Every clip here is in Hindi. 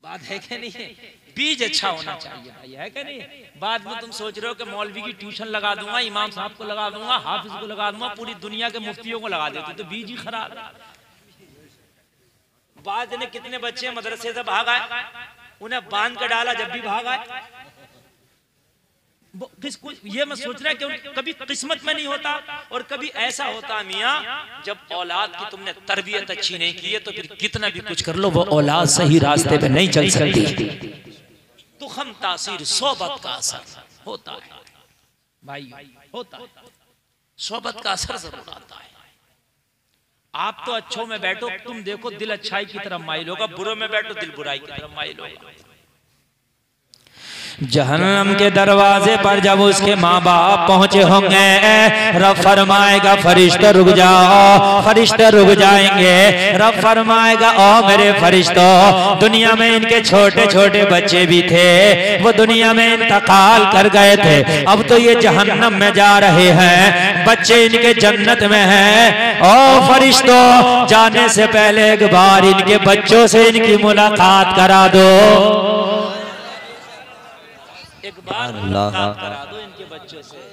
बात है कि नहीं है? बीज अच्छा होना चाहिए भाई, है कि नहीं? बाद में तुम सोच रहे हो कि मौलवी की ट्यूशन लगा दूंगा, इमाम साहब को लगा दूंगा, हाफिज को लगा दूंगा, पूरी दुनिया के मुफ्तियों को लगा देते, तो बीज ही खराब है। बाद ने कितने बच्चे मदरसे से भाग आए, उन्हें बांध के डाला जब भी भाग आए। ये मैं सोच रहा कि कभी किस्मत में नहीं होता, और कभी ऐसा होता मियाँ जब औलाद की तुमने तरबियत अच्छी नहीं की है तो फिर कितना भी कुछ कर लो वो औलाद सही रास्ते पे नहीं चल सकती। तो हम तासीर सोबत का असर होता है भाई, होता है, सोबत का असर जरूर आता है। आप तो अच्छों में बैठो, तुम देखो दिल अच्छाई की तरफ माइल होगा, बुरों में बैठो दिल बुराई की तरफ माइल होगा। जहन्नम के दरवाजे पर जब उसके माँ बाप पहुंचे होंगे, रब फरमाएगा फरिश्ते रुक जाओ, फरिश्ते रुक जाएंगे। रब फरमाएगा ओ मेरे फरिश्तों, दुनिया में इनके छोटे छोटे बच्चे भी थे, वो दुनिया में इंतकाल कर गए थे, अब तो ये जहन्नम में जा रहे हैं, बच्चे इनके जन्नत में हैं। ओ फरिश्तों, जाने से पहले एक बार इनके बच्चों से इनकी मुलाकात करा दो, एक बार मुलाकात करा दो इनके बच्चों से।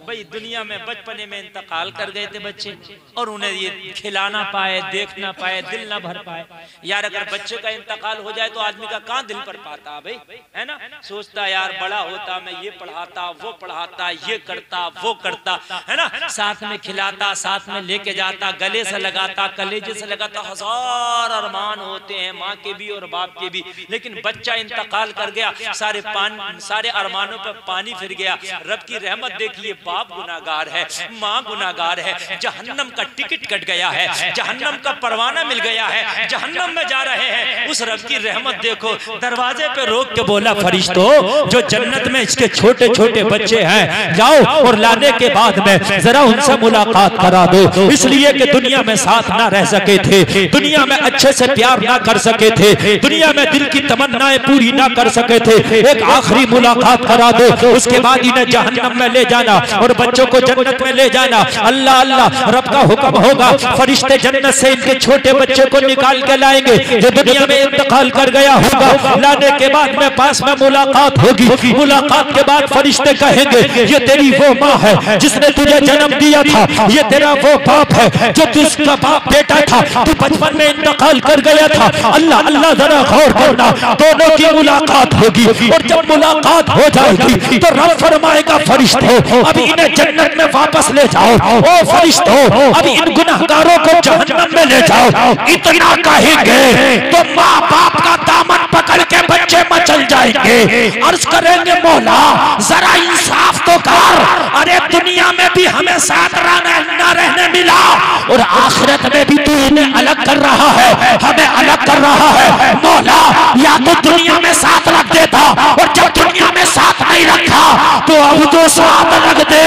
भाई दुनिया में बचपने में इंतकाल कर गए थे बच्चे, और उन्हें ये खिलाना पाए, देख ना पाए, दिल ना भर पाए। यार अगर बच्चे का इंतकाल हो जाए तो आदमी का कहाँ दिल भर पाता भाई, है ना? सोचता यार बड़ा होता, मैं ये पढ़ाता, वो पढ़ाता, ये करता, वो करता, है ना? साथ में खिलाता, साथ में लेके जाता, गले से लगाता, कलेजे से लगाता, हजार अरमान होते हैं माँ के भी और बाप के भी, लेकिन बच्चा इंतकाल कर गया, सारे अरमानों पर पानी फिर गया। रब की रहमत देखिए, बाप गुनाहगार है, माँ गुनाहगार है, जहन्नम का टिकट कट गया है, जहन्नम का परवाना मिल गया है, जहन्नम में जा रहे हैं। उस रब की रहमत देखो, दरवाजे पे रोक के बोला फरिश्तों, जो जन्नत में इसके छोटे छोटे बच्चे हैं, जाओ और लाने के बाद में जरा उनसे मुलाकात करा दो, इसलिए कि दुनिया में साथ ना रह सके थे, दुनिया में अच्छे से प्यार ना कर सके थे, दुनिया में दिल की तमन्नाएं पूरी ना कर सके थे, एक आखिरी मुलाकात करा दो, उसके बाद इन्हें जहन्नम में ले जाना और बच्चों को जन्नत में ले जाना। अल्लाह अल्लाह, रब का हुक्म होगा, फरिश्ते जन्नत से इनके छोटे बच्चे को निकाल के लाएंगे जो दुनिया में इंतकाल कर गया होगा। लाने के बाद में पास में मुलाकात होगी, मुलाकात के बाद फरिश्ते कहेंगे ये तेरी वो माँ है जिसने तुझे जन्म दिया था, ये तेरा वो बाप है जो तुझका बाप बेटा था, तू बचपन में इंतकाल कर गया था। अल्लाह अल्लाह, जरा गौर करना, दोनों की मुलाकात होगी, और जब मुलाकात हो जाएगी तो रब फरमाएगा फरिश्तों अभी इन्हें जन्नत में वापस ले जाओ, ओ फरिश्तों अभी इन गुनाहगारों को जहन्नम में ले जाओ। इतना कहेंगे तो माँ बाप का दामन पकड़ के बच्चे मचल जाएंगे, अर्ज करेंगे मौला जरा इंसाफ तो कर, अरे दुनिया में भी हमें साथ न रहने मिला और आखिरत में भी तू इन्हें अलग कर रहा है, हमें अलग कर रहा है। मौला या तो दुनिया में साथ रख देता, और जब दुनिया में साथ नहीं रखा तो अब तो साथ रख दे।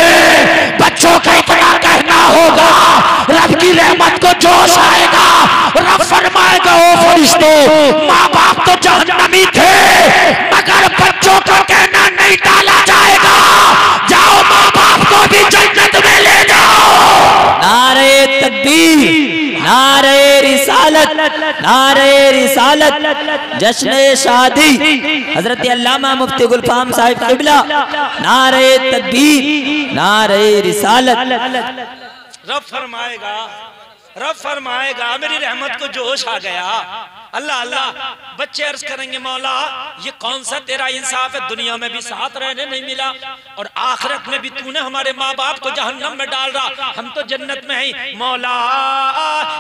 बच्चों का इतना कहना होगा, रब की रहमत को जोश आएगा, रब फरमाएगा ओ फरिश्तों, माँ बाप तो जहन्नमी थे मगर बच्चों का कहना नहीं टाला जाएगा, जाओ माँ बाप को भी जन्नत में ले जाओ। नारे तकबीर, नारे रिसालत, नारे रिसालत, जश्न शादी हजरत अल्लामा मुफ्ती गुलफाम साहिब क़िबला, नारे तकबीर, नारे रिसालत। रब फरमाएगा मेरी रहमत को जोश आ गया। अल्लाह अल्लाह, बच्चे अर्ज करेंगे मौला ये कौन सा तेरा इंसाफ है, दुनिया में भी साथ रहने नहीं मिला और आखिरत में भी तूने हमारे माँ बाप को जहन्नम में डाल रहा, हम तो जन्नत में हैं। मौला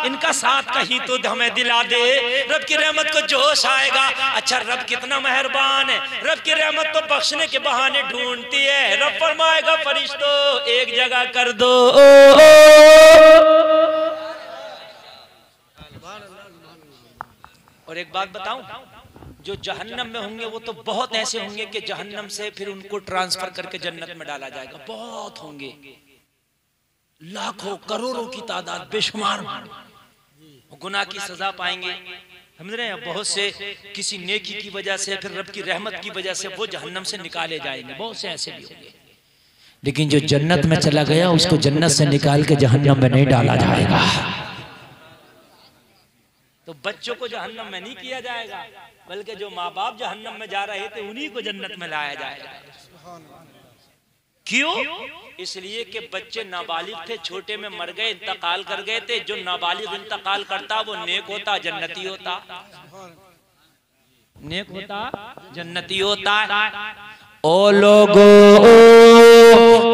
इनका साथ कहीं तो हमें दिला दे, रब की रहमत को जोश आएगा। अच्छा रब कितना मेहरबान है, रब की रहमत तो बख्शने के बहाने ढूंढती है। रब फरमाएगा फरिश्तों एक जगह कर दो, और एक बात बताऊं, जो जहन्नम में होंगे वो तो बहुत ऐसे होंगे कि जहन्नम से फिर उनको ट्रांसफर करके जन्नत में डाला जाएगा। बहुत होंगे, लाखों करोड़ों की तादाद, बेशुमार गुनाह की सजा पाएंगे। समझ रहे हैं? बहुत से किसी नेकी की वजह से, फिर रब की रहमत की वजह से वो जहन्नम से निकाले जाएंगे। बहुत से ऐसे भी होंगे, लेकिन जो जन्नत में चला गया उसको जन्नत से निकाल के जहन्नम में नहीं डाला जाएगा। तो बच्चों को जहन्नम में नहीं किया जाएगा, बल्कि जो माँ बाप जहन्नम में जा रहे थे उन्हीं को जन्नत में लाया जाएगा। क्यों? इसलिए कि बच्चे नाबालिग थे, छोटे में मर गए, इंतकाल कर गए थे। जो नाबालिग इंतकाल करता वो नेक होता, जन्नती होता, नेक होता, जन्नती होता। ओ लोगों,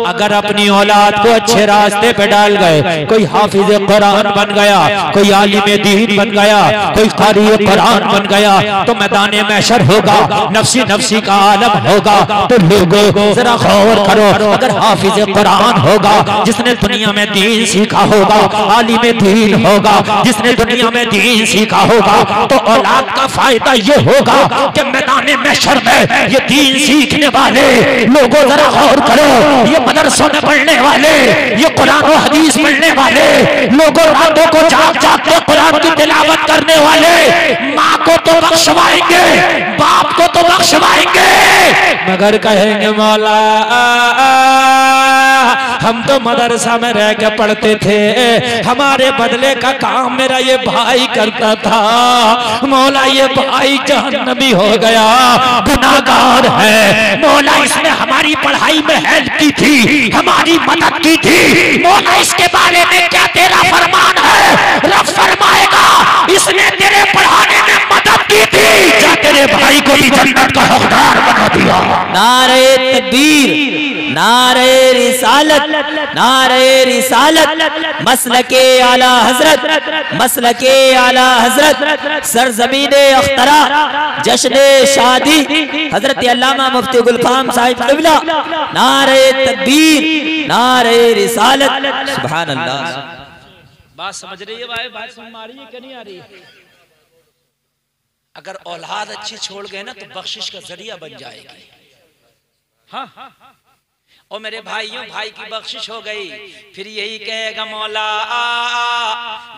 अगर अपनी औलाद को अच्छे रास्ते पे डाल गए, कोई हाफिज कुरान बन गया, कोई आलिम दीन बन गया, कोई कारी कुरान बन गया, तो मैदान महशर होगा, नफ्सी नफ्सी का आलम होगा। तो लोगों जरा गौर करो, अगर हाफिज कुरान होगा जिसने दुनिया में दीन सीखा होगा, आलिम दीन होगा जिसने दुनिया में दीन सीखा होगा, तो औलाद का फायदा ये होगा कि मैदान महशर में ये दीन सीखने वाले लोगों जरा गौर करो, ये मदरसों में पढ़ने वाले, ये कुरान और हदीस पढ़ने वाले लोगों, रातों को जाग जाग के कुरान की तिलावत करने वाले माँ को तो बख्शवाएंगे, बाप को तो बख्शवाएंगे, मगर कहेंगे मौला हम तो मदरसा में रह के पढ़ते थे, हमारे बदले का काम मेरा ये भाई करता था, मौला ये भाई जहन्नमी हो गया, गुनाहगार है, मौला इसने हमारी पढ़ाई में हेल्प की थी, हमारी मदद की थी, मौला इसके बारे में क्या तेरा फरमान है? रब फरमाएगा इसने तेरे पढ़ाने में मदद की थी, क्या तेरे भाई को भी जन्नत का हकदार बना दिया। नारे तकबीर, नारे रिसालत, नारे रिसालत, मसलके आला हजरत, मसलके आला हजरत, सरजमीने अख्तरा, जश्ने शादी हजरत अल्लामा मुफ्ती गुलफाम साहिब क़िबला, नारे तकबीर, नारे रिसालत, सुभान अल्लाह। बात समझ रही है भाई? बात समझ में आ रही है कि नहीं आ रही है? अगर औलाद अच्छी छोड़ गए ना तो बख्शिश का जरिया बन जाएगी। हाँ, और मेरे भाइयों, भाई की बख्शिश हो गई, फिर यही कहेगा मौला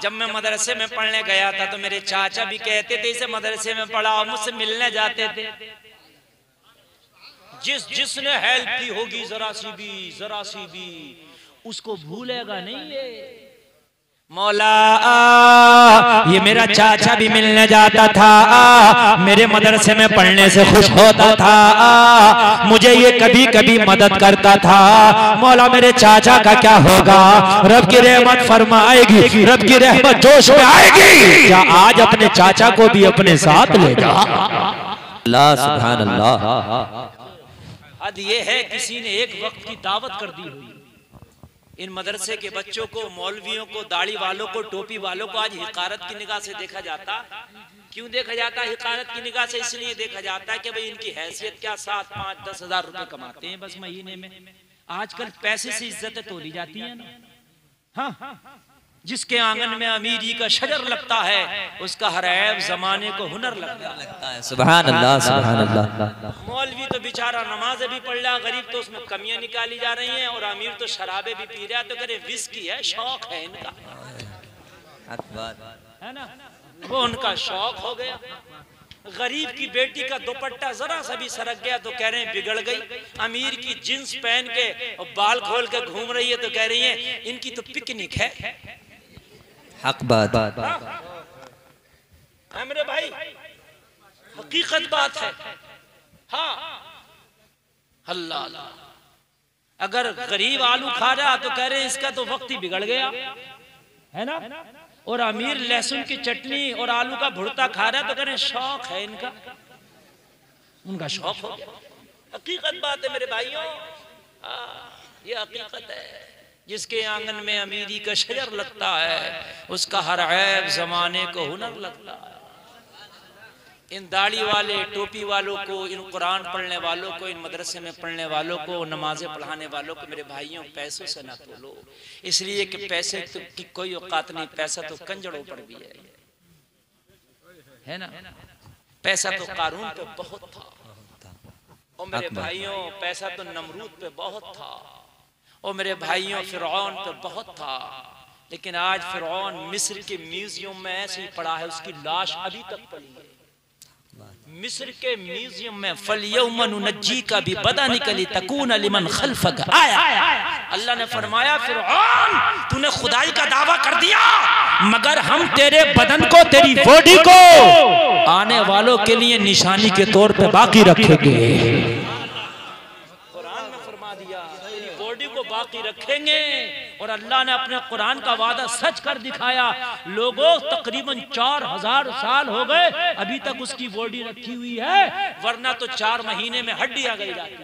जब मैं मदरसे में पढ़ने गया था तो मेरे चाचा भी कहते थे इसे मदरसे में पढ़ा, और मुझसे मिलने जाते थे। जिसने हेल्प की होगी जरा सी भी उसको भूलेगा नहीं ये। मौला ये मेरा चाचा भी मिलने जाता था, मेरे मदरसे में पढ़ने से खुश होता था, मुझे ये कभी कभी मदद करता था, मौला मेरे चाचा का क्या होगा? रब की रहमत फरमाएगी, रब की रहमत जोश में आएगी, क्या आज अपने चाचा को भी अपने साथ ले जा। अल्लाह सुभान अल्लाह। हद ये है किसी ने एक वक्त की दावत कर दी हुई। इन मदरसे के बच्चों को, मौलवियों को, दाढ़ी वालों को, टोपी वालों को आज हिकारत की निगाह से देखा जाता। क्यों देखा जाता है हिकारत की निगाह से? इसलिए देखा जाता है कि भाई इनकी हैसियत क्या, 7, 5, 10 हजार रुपए कमाते हैं बस महीने में। आजकल पैसे से इज्जतें तोली जाती है ना। हाँ, जिसके आंगन में अमीरी का शजर लगता है उसका हर ऐब जमाने को हुनर लगता है। सुभान अल्लाह, सुभान अल्लाह। मौलवी तो बेचारा नमाज भी पढ़ रहा, गरीब तो उसमें कमियां निकाली जा रही हैं, और अमीर तो शराबे भी पी रहा है, तो कह रहे विस्की है, शौक है इनका, है ना, वो उनका शौक हो गया। गरीब की बेटी का दुपट्टा जरा सा भी सरक गया तो कह रहे हैं बिगड़ गई, अमीर की जींस पहन के और बाल खोल के घूम रही है तो कह रही है इनकी तो पिकनिक है। हक बात है मेरे भाई, हकीकत बात है। हाँ, अल्लाह, अगर गरीब आलू खा रहा तो कह रहे हैं इसका तो वक्त ही बिगड़ गया, है ना, और अमीर लहसुन की चटनी और आलू का भुर्ता खा रहा है तो कह रहे हैं शौक है इनका, उनका शौक हो गया। हकीकत बात है मेरे भाइयों, ये हकीकत है। जिसके आंगन में अमीरी का शजर लगता है उसका हर ऐब जमाने को हुनर लगता है। इन दाढ़ी वाले, टोपी वालों को, इन कुरान पढ़ने वालों को, इन मदरसे में पढ़ने वालों को, नमाजें पढ़ाने वालों को मेरे भाइयों पैसों से ना तोलो, इसलिए कि पैसे तो की कोई औकात नहीं, पैसा तो कंजड़ों पर भी है ना। पैसा तो कारून पे बहुत था, और मेरे भाइयों पैसा तो नमरूद पे बहुत था, और मेरे भाइयों फिरौन पे बहुत था, लेकिन आज फिरौन मिस्र के म्यूजियम में ऐसे ही पड़ा है, उसकी लाश अभी तक पड़ी है मिस्र के म्यूजियम में फलयौम नुनज्जी का भी बदन निकली तकून लिमन खल्फक आया। अल्लाह ने फरमाया फिरौन तूने खुदाई का दावा कर दिया, मगर हम तेरे बदन को, तेरी बॉडी को आने वालों के लिए निशानी के तौर पे बाकी रखेंगे। कुरान ने फरमा दिया तेरी बॉडी को बाकी रखेंगे, और अल्लाह ने अपने कुरान का वादा सच कर दिखाया। लोगों तकरीबन 4000 साल हो गए, अभी तक उसकी बॉडी रखी हुई है, वरना तो 4 महीने में हड्डी आ गई जाती।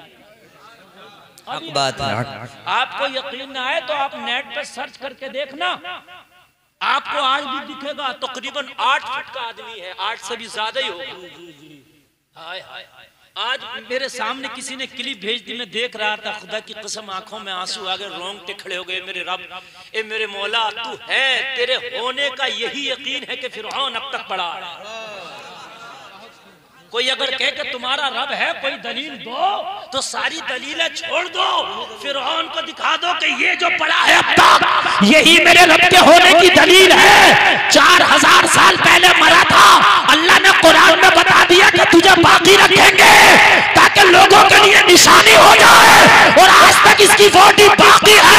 बात आपको यकीन ना आए तो आप नेट पे सर्च करके देखना, आपको आज भी दिखेगा तकरीबन 8 फुट का आदमी है, 8 से भी ज्यादा ही होगा। हाय हाय, आज मेरे सामने किसी ने क्लिप भेज दी, मैं देख रहा था, खुदा की कसम आंखों में आंसू आ गए, रोंगटे खड़े हो गए। मेरे रब, ए मेरे मौला, तू है, तेरे होने का यही यकीन है कि फिरौन अब तक पड़ा। कोई अगर कहे कि तुम्हारा रब है, कोई दलील दो, तो सारी दलीलें छोड़ दो, फिरौन को दिखा दो कि ये जो पड़ा है अब तक, यही मेरे रब के होने की दलील है। 4000 साल पहले मरा था, अल्लाह ने कुरान में बता दिया कि तुझे बाकी रखेंगे ताकि लोगों के लिए निशानी हो जाए, और आज तक इसकी बॉडी बाकी है।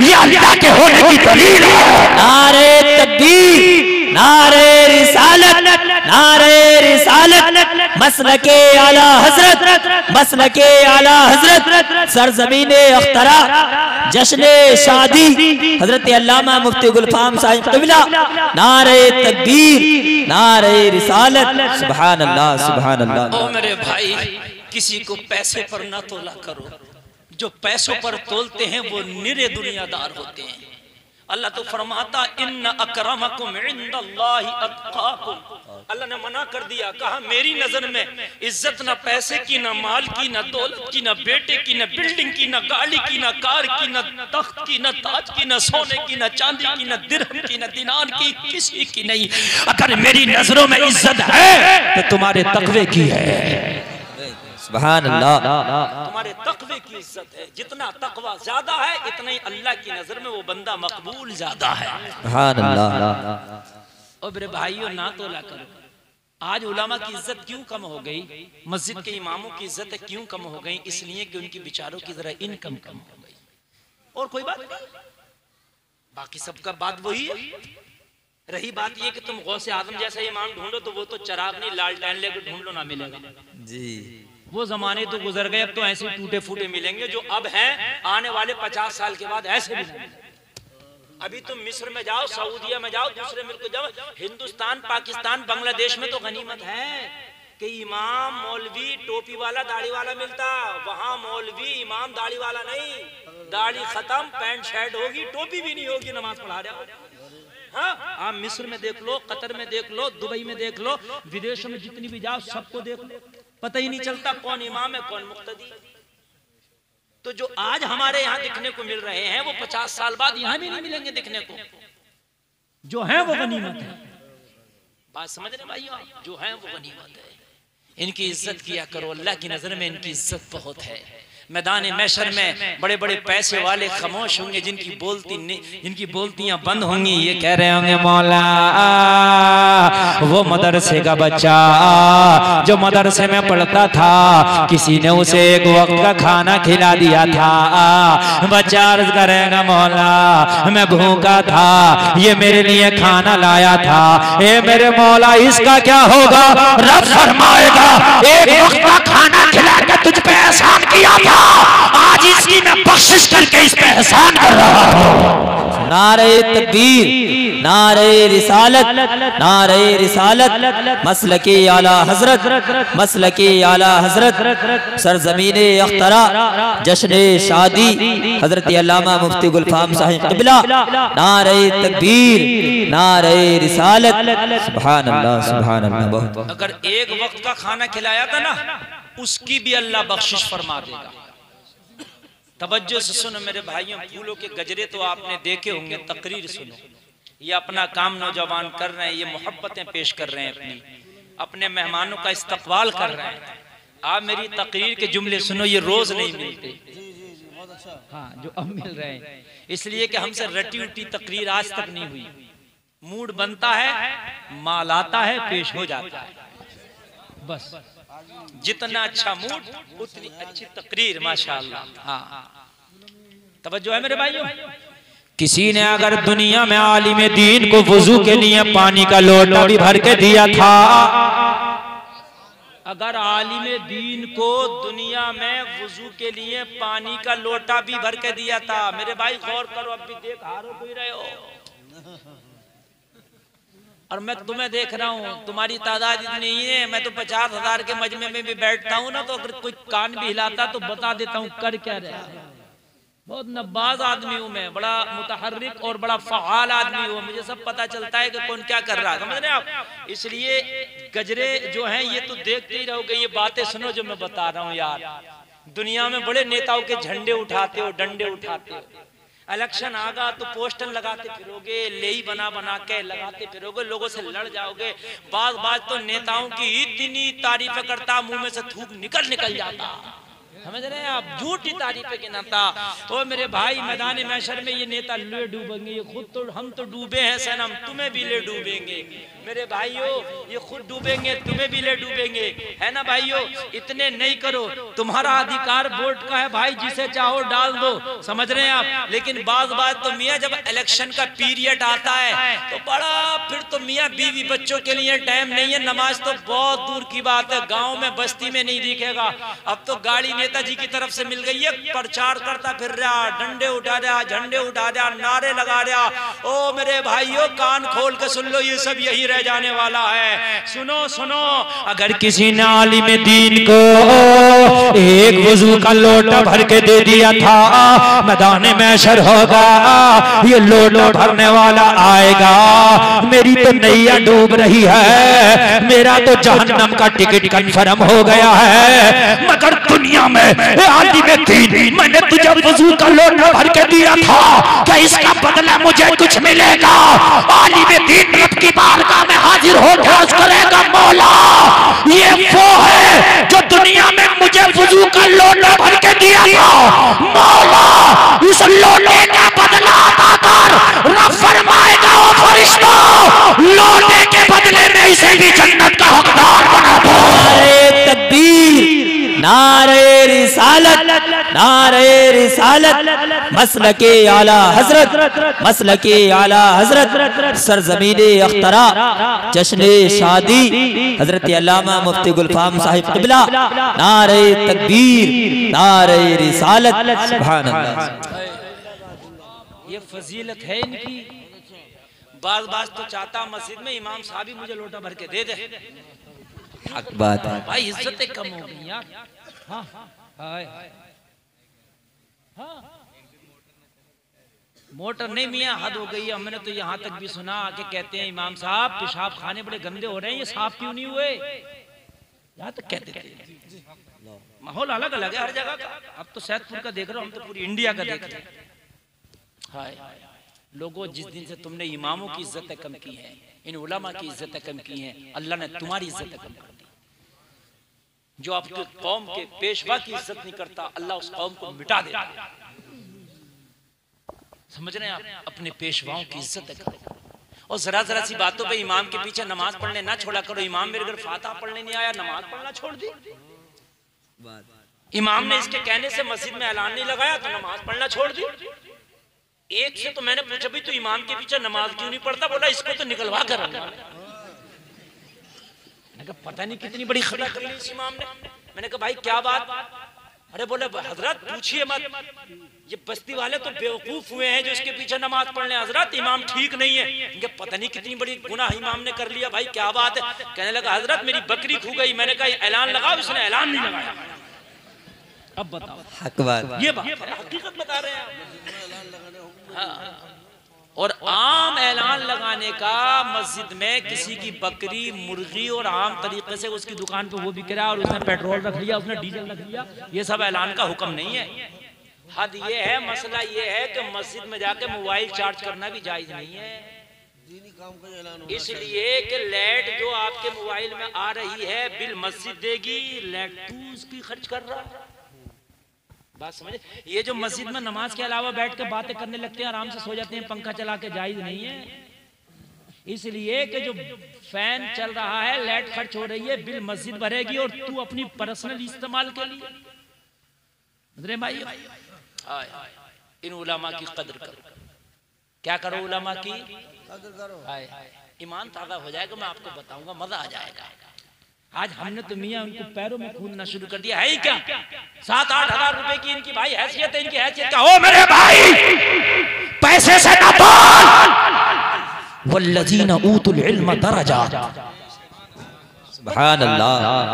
ये अल्लाह के होने की दलील है। नारे तकबीर, नारे रिसालत, नारे रिसालत, मसलके आला हजरत, मसलके आला हजरत, सरजमीने अख्तरा, जश्ने शादी हजरत अल्लामा मुफ्ती गुलफाम साहिब क़िबला, नारे तकबीर, नारे रिसालत, सुभान अल्लाह, सुभान अल्लाह। ओ मेरे भाई, किसी को पैसे पर ना तोला करो, जो पैसों पर तोलते हैं वो निरे दुनियादार होते हैं। अल्लाह तो फरमाता इन्न अकरमकुम इंदल्लाहि अत्काकुम। अल्लाह ने मना कर दिया, कहा मेरी नजर में इज्जत ना पैसे की, ना माल की, ना दौलत की, ना बेटे की, ना बिल्डिंग की, ना गाड़ी की, ना कार की, ना तख्त की, ना ताज की, ना सोने की, ना चांदी की, ना दिरहम की, ना दिनार की, किसी की नहीं। अगर मेरी नजरों में इज्जत है तो तुम्हारे तकवे की है। सुभान अल्लाह। तुम्हारे तकवे की इज्जत है, जितना तकवा ज्यादा है इतना ही अल्लाह की नजर में वो बंदा मकबूल ज्यादा है। सुभान अल्लाह। और मेरे भाइयों ना तोला करो। आज उलमा की इज्जत क्यों कम हो गई, मस्जिद के इमामों की इज्जत क्यों कम हो गई? इसलिए कि उनकी बिचारों की जरा इनकम कम हो गई, और कोई बात नहीं। बाकी सबका बात वही है। रही बात ये कि तुम गौसे आजम जैसा इमाम ढूंढो तो वो तो चिराग नहीं, लालटेन लेकर ढूंढ लो, ना मिलेगा जी। वो जमाने तो गुजर गए, अब तो ऐसे टूटे फूटे मिलेंगे जो अब हैं। आने वाले 50 साल के बाद ऐसे भी नहीं। अभी तुम मिस्र में जाओ, सऊदीया में जाओ, दूसरे मुल्क जाओ, हिंदुस्तान, पाकिस्तान, बांग्लादेश में तो गनीमत है कि इमाम मौलवी टोपी वाला दाढ़ी वाला मिलता। वहां मौलवी इमाम दाढ़ी वाला नहीं, दाढ़ी खत्म, पैंट शर्ट होगी, टोपी भी नहीं होगी, नमाज पढ़ा रहे हो। हाँ, आप मिस्र में देख लो, कतर में देख लो, दुबई में देख लो, विदेशों में जितनी भी जाओ सबको देख लो, पता ही नहीं चलता कौन इमाम है कौन मुक्तदी। तो जो आज हमारे यहाँ दिखने को मिल रहे हैं वो 50 साल बाद यहाँ भी नहीं मिलेंगे दिखने को। जो है वो गनीमत है। बात समझ रहे भाइयों? जो है वो गनीमत है। इनकी इज्जत किया करो, अल्लाह की नजर में इनकी इज्जत बहुत है। मैदान महशर में बड़े बड़े पैसे वाले खामोश होंगे, जिनकी बोलतियां बंद होंगी। ये कह रहे होंगे मौला वो मदरसे का बच्चा जो मदरसे में पढ़ता था, किसी ने उसे एक वक्त का खाना खिला दिया था। बच्चा अर्ज करेगा मौला मैं भूखा था, ये मेरे लिए खाना लाया था, ये मेरे मौला इसका क्या होगा? रब फरमाएगा एक वक्त का खाना खिला के तुझ पे एहसान किया था, आज इसकी मैं बख्शिश करके इस पे एहसान कर रहा हूं। नारे तकबीर, नारे रिसालत, नारे रिसालत, मसलके आला हजरत, मसलके आला हजरत, सरजमीने अख्तरा, जश्ने शादी हजरत अल्लामा मुफ्ती गुलफाम साहिब क़िबला, नारे तकबीर, नारे रिसालत, सुभान अल्लाह, सुभान अल्लाह। बहुत अगर एक वक्त का खाना खिलाया था ना, उसकी भी अल्लाह बख्शिश फरमा देगा। तवज्जो से सुनो मेरे भाइयों, फूलों के गजरे तो आपने देखे होंगे, तकरीर सुनो। ये अपना काम नौजवान कर रहे हैं, ये मोहब्बतें पेश कर रहे हैं, अपने मेहमानों का इस्तकबाल कर रहे हैं। आप मेरी तकरीर के जुमले सुनो, ये रोज नहीं मिलते। हाँ, जो अब मिल रहे हैं, इसलिए कि हमसे रटी उटी तकरीर आज तक नहीं हुई। मूड बनता है, माल आता है, पेश हो जाता है। बस जितना अच्छा मूड उतनी अच्छी तकरीर, माशाअल्लाह। हाँ, तवज्जो है मेरे भाइयों। किसी ने अगर दुनिया में आलिम दीन को वुजू के लिए पानी का लोटा भी भर के दिया था, अगर आलिम दीन को दुनिया में वुजू के लिए पानी का लोटा भी भर के दिया था, मेरे भाई गौर करो, अब भी देख हारो कोई रहे हो और मैं तुम्हें देख रहा हूँ, तुम्हारी तादाद इतनी ही है, मैं तो 50,000 के मजमे में भी बैठता हूँ ना, तो अगर कोई कान भी हिलाता तो बता देता हूँ कर क्या रहा है। बहुत नब्बाज आदमी हूँ मैं, बड़ा मुतहर्रिक और बड़ा फ़आल आदमी हूँ, मुझे सब पता चलता है कि कौन क्या कर रहा है, समझ रहे आप। इसलिए गजरे जो हैं ये तो देखते ही रहोगे, ये बातें सुनो जो मैं बता रहा हूँ यार। दुनिया में बड़े नेताओं के झंडे उठाते हो, डंडे उठाते हो, इलेक्शन आगा तो पोस्टर लगाते फिरोगे, लेई बना बना के लगाते फिरोगे, लोगों से लड़ जाओगे। बाज तो नेताओं की इतनी तारीफें करता, मुंह में से थूक निकल जाता, समझ रहे हैं आप, झूठी तारीफें गिनाता। ओ मेरे भाई, मैदान महशर में ये नेता ले डूबेंगे, ये खुद तो, हम तो डूबे हैं सनम, तुम्हें भी ले डूबेंगे मेरे भाइयों, ये खुद डूबेंगे, तुम्हें भी ले डूबेंगे, है ना भाइयों। इतने नहीं करो, तुम्हारा अधिकार वोट का है भाई, जिसे चाहो डाल दो, समझ रहे हैं आप। लेकिन बात तो मियाँ जब इलेक्शन का पीरियड आता है तो बड़ा, फिर तो मियाँ बीवी बच्चों के लिए टाइम नहीं है, नमाज तो बहुत दूर की बात है, गाँव में बस्ती में नहीं दिखेगा। अब तो गाड़ी नेताजी की तरफ से मिल गई है, प्रचार करता फिर रहा, डंडे उठा रहा, झंडे उठा रहा, नारे लगा रहा। ओ मेरे भाइयों, कान खोल के सुन लो, ये सब यही रह जाने वाला है। सुनो सुनो, अगर किसी ने आलिम दीन को एक वुजू का लोटा भर के दे दिया था, मैदान महशर होगा, ये लोटा भरने वाला आएगा, मेरी तो नैया डूब रही है, मेरा तो जहन्नम का टिकट कंफर्म हो गया है, मगर दुनिया में आलिम दीन, मैंने तुझे वुजू का लोटा भर के दिया था, क्या इसका बदला मुझे कुछ मिलेगा? आलिम दीन रब की बारगाह में हाजिर होकर अर्ज करेगा, मौला ये वो है जो दुनिया में मुझे वुजू का लोटा भर के दिया था, मौला इस लोटे का बदला अता कर। रब फरमाएगा, ओ फरिश्तों, लोटे के बदले में इसे भी जन्नत का हकदार बना दो। नारे तकबीर, नारे रिसालत, नारे रिसालत, मसलके आला हजरत, मसलके आला हजरत, सरजमीने अख्तरा, जश्ने शादी हजरत अल्लामा मुफ्ती गुलफाम साहिब क़िबला, नारे तकबीर, नारे रिसालत, सुभान अल्लाह। ये फजीलत है इनकी। बाज तो चाहता मस्जिद में इमाम साहब ही मुझे लोटा भर के दे दे, हक बात है भाई, इज्जतें कम हो गई यार। हाँ, हाँ, मोटर नहीं मियाँ, हद हो गई है। हमने तो यहाँ तक भी सुना कि कहते हैं इमाम साहब पेशाब खाने बड़े गंदे हो रहे हैं, ये साफ क्यों नहीं हुए, यहाँ तक कहते थे। माहौल अलग अलग है हर जगह का। अब तो सैदपुर का देख रहे हो, हम तो पूरी इंडिया का देख रहे हैं। हाय लोगों, जिस दिन से तुमने इमामों की इज्जतें कम की हैं, इन उलमा की इज्जतें कम की हैं, अल्लाह ने तुम्हारी इज्जतें कम कर दी। जो आपके कौम के पेशवा की इज्जत नहीं करता, अल्लाह उस कौम को मिटा देता। समझ रहे हैं आप, अपने पेशवाओं की इज्जत करो। और जरा जरा सी बातों पे इमाम के पीछे नमाज पढ़ने ना छोड़ा करो। इमाम मेरे घर फातिहा पढ़ने नहीं आया, नमाज पढ़ना छोड़ दी। इमाम ने इसके कहने से मस्जिद में ऐलान नहीं लगाया तो नमाज पढ़ना छोड़ दी। एक से तो मैंने पूछा भी, तो इमाम के पीछे नमाज क्यों नहीं पढ़ता? बोला इसको तो निकलवा कर रखा। मैंने कहा पता नहीं कितनी बड़ी खता कर ली इस इमाम ने। मैंने कहा भाई क्या बात? अरे बोले हजरत पूछिए मत, ये बस्ती वाले तो बेवकूफ हुए हैं जो इसके पीछे नमाज पढ़ने। हजरत इमाम ठीक नहीं है। इनके पता नहीं कितनी बड़ी गुनाह इमाम ने कर लिया। भाई क्या बात है? कहने लगा हजरत मेरी बकरी खो गई। मैंने कहा ऐलान लगाओ, इसने ऐलान नहीं लगाया। अब बताओ, हक बात, ये बात हकीकत बता रहे हैं। हाँ। और आम ऐलान लगाने का, मस्जिद में किसी की बकरी मुर्गी और आम तरीके से उसकी दुकान पे वो बिक रहा है और उसने पेट्रोल रख लिया, उसने डीजल रख लिया, ये सब ऐलान का हुक्म नहीं है। हद ये है, मसला ये है कि मस्जिद में जाके मोबाइल चार्ज करना भी जायज नहीं है। इसलिए कि लाइट जो आपके मोबाइल में आ रही है बिल मस्जिद देगी, लाइट तू उसकी खर्च कर रहा है। बात समझे? ये जो मस्जिद में नमाज के अलावा बैठ के बातें करने लगते हैं, आराम से सो जाते हैं, पंखा चला के, जायज नहीं है। इसलिए कि जो फैन चल रहा है, लाइट खर्च हो रही है, बिल मस्जिद भरेगी और तू अपनी पर्सनल इस्तेमाल के लिए। मेरे भाई इन उलमा की कदर करो। क्या करो? उलमा की कदर करो। ईमान ताज़ा हो जाएगा, मैं आपको बताऊंगा, मजा आ जाएगा। आज हमने तो मियाँ उनको पैरों में खूनना शुरू कर दिया है ही क्या? 7-8 हजार रुपए की इनकी भाई हैसियत है, इनकी हैसियत क्या? ओ मेरे भाई, पैसे से ना बोल। वल्लज़ीना ऊतुल इल्म दरजात। सुभान अल्लाह।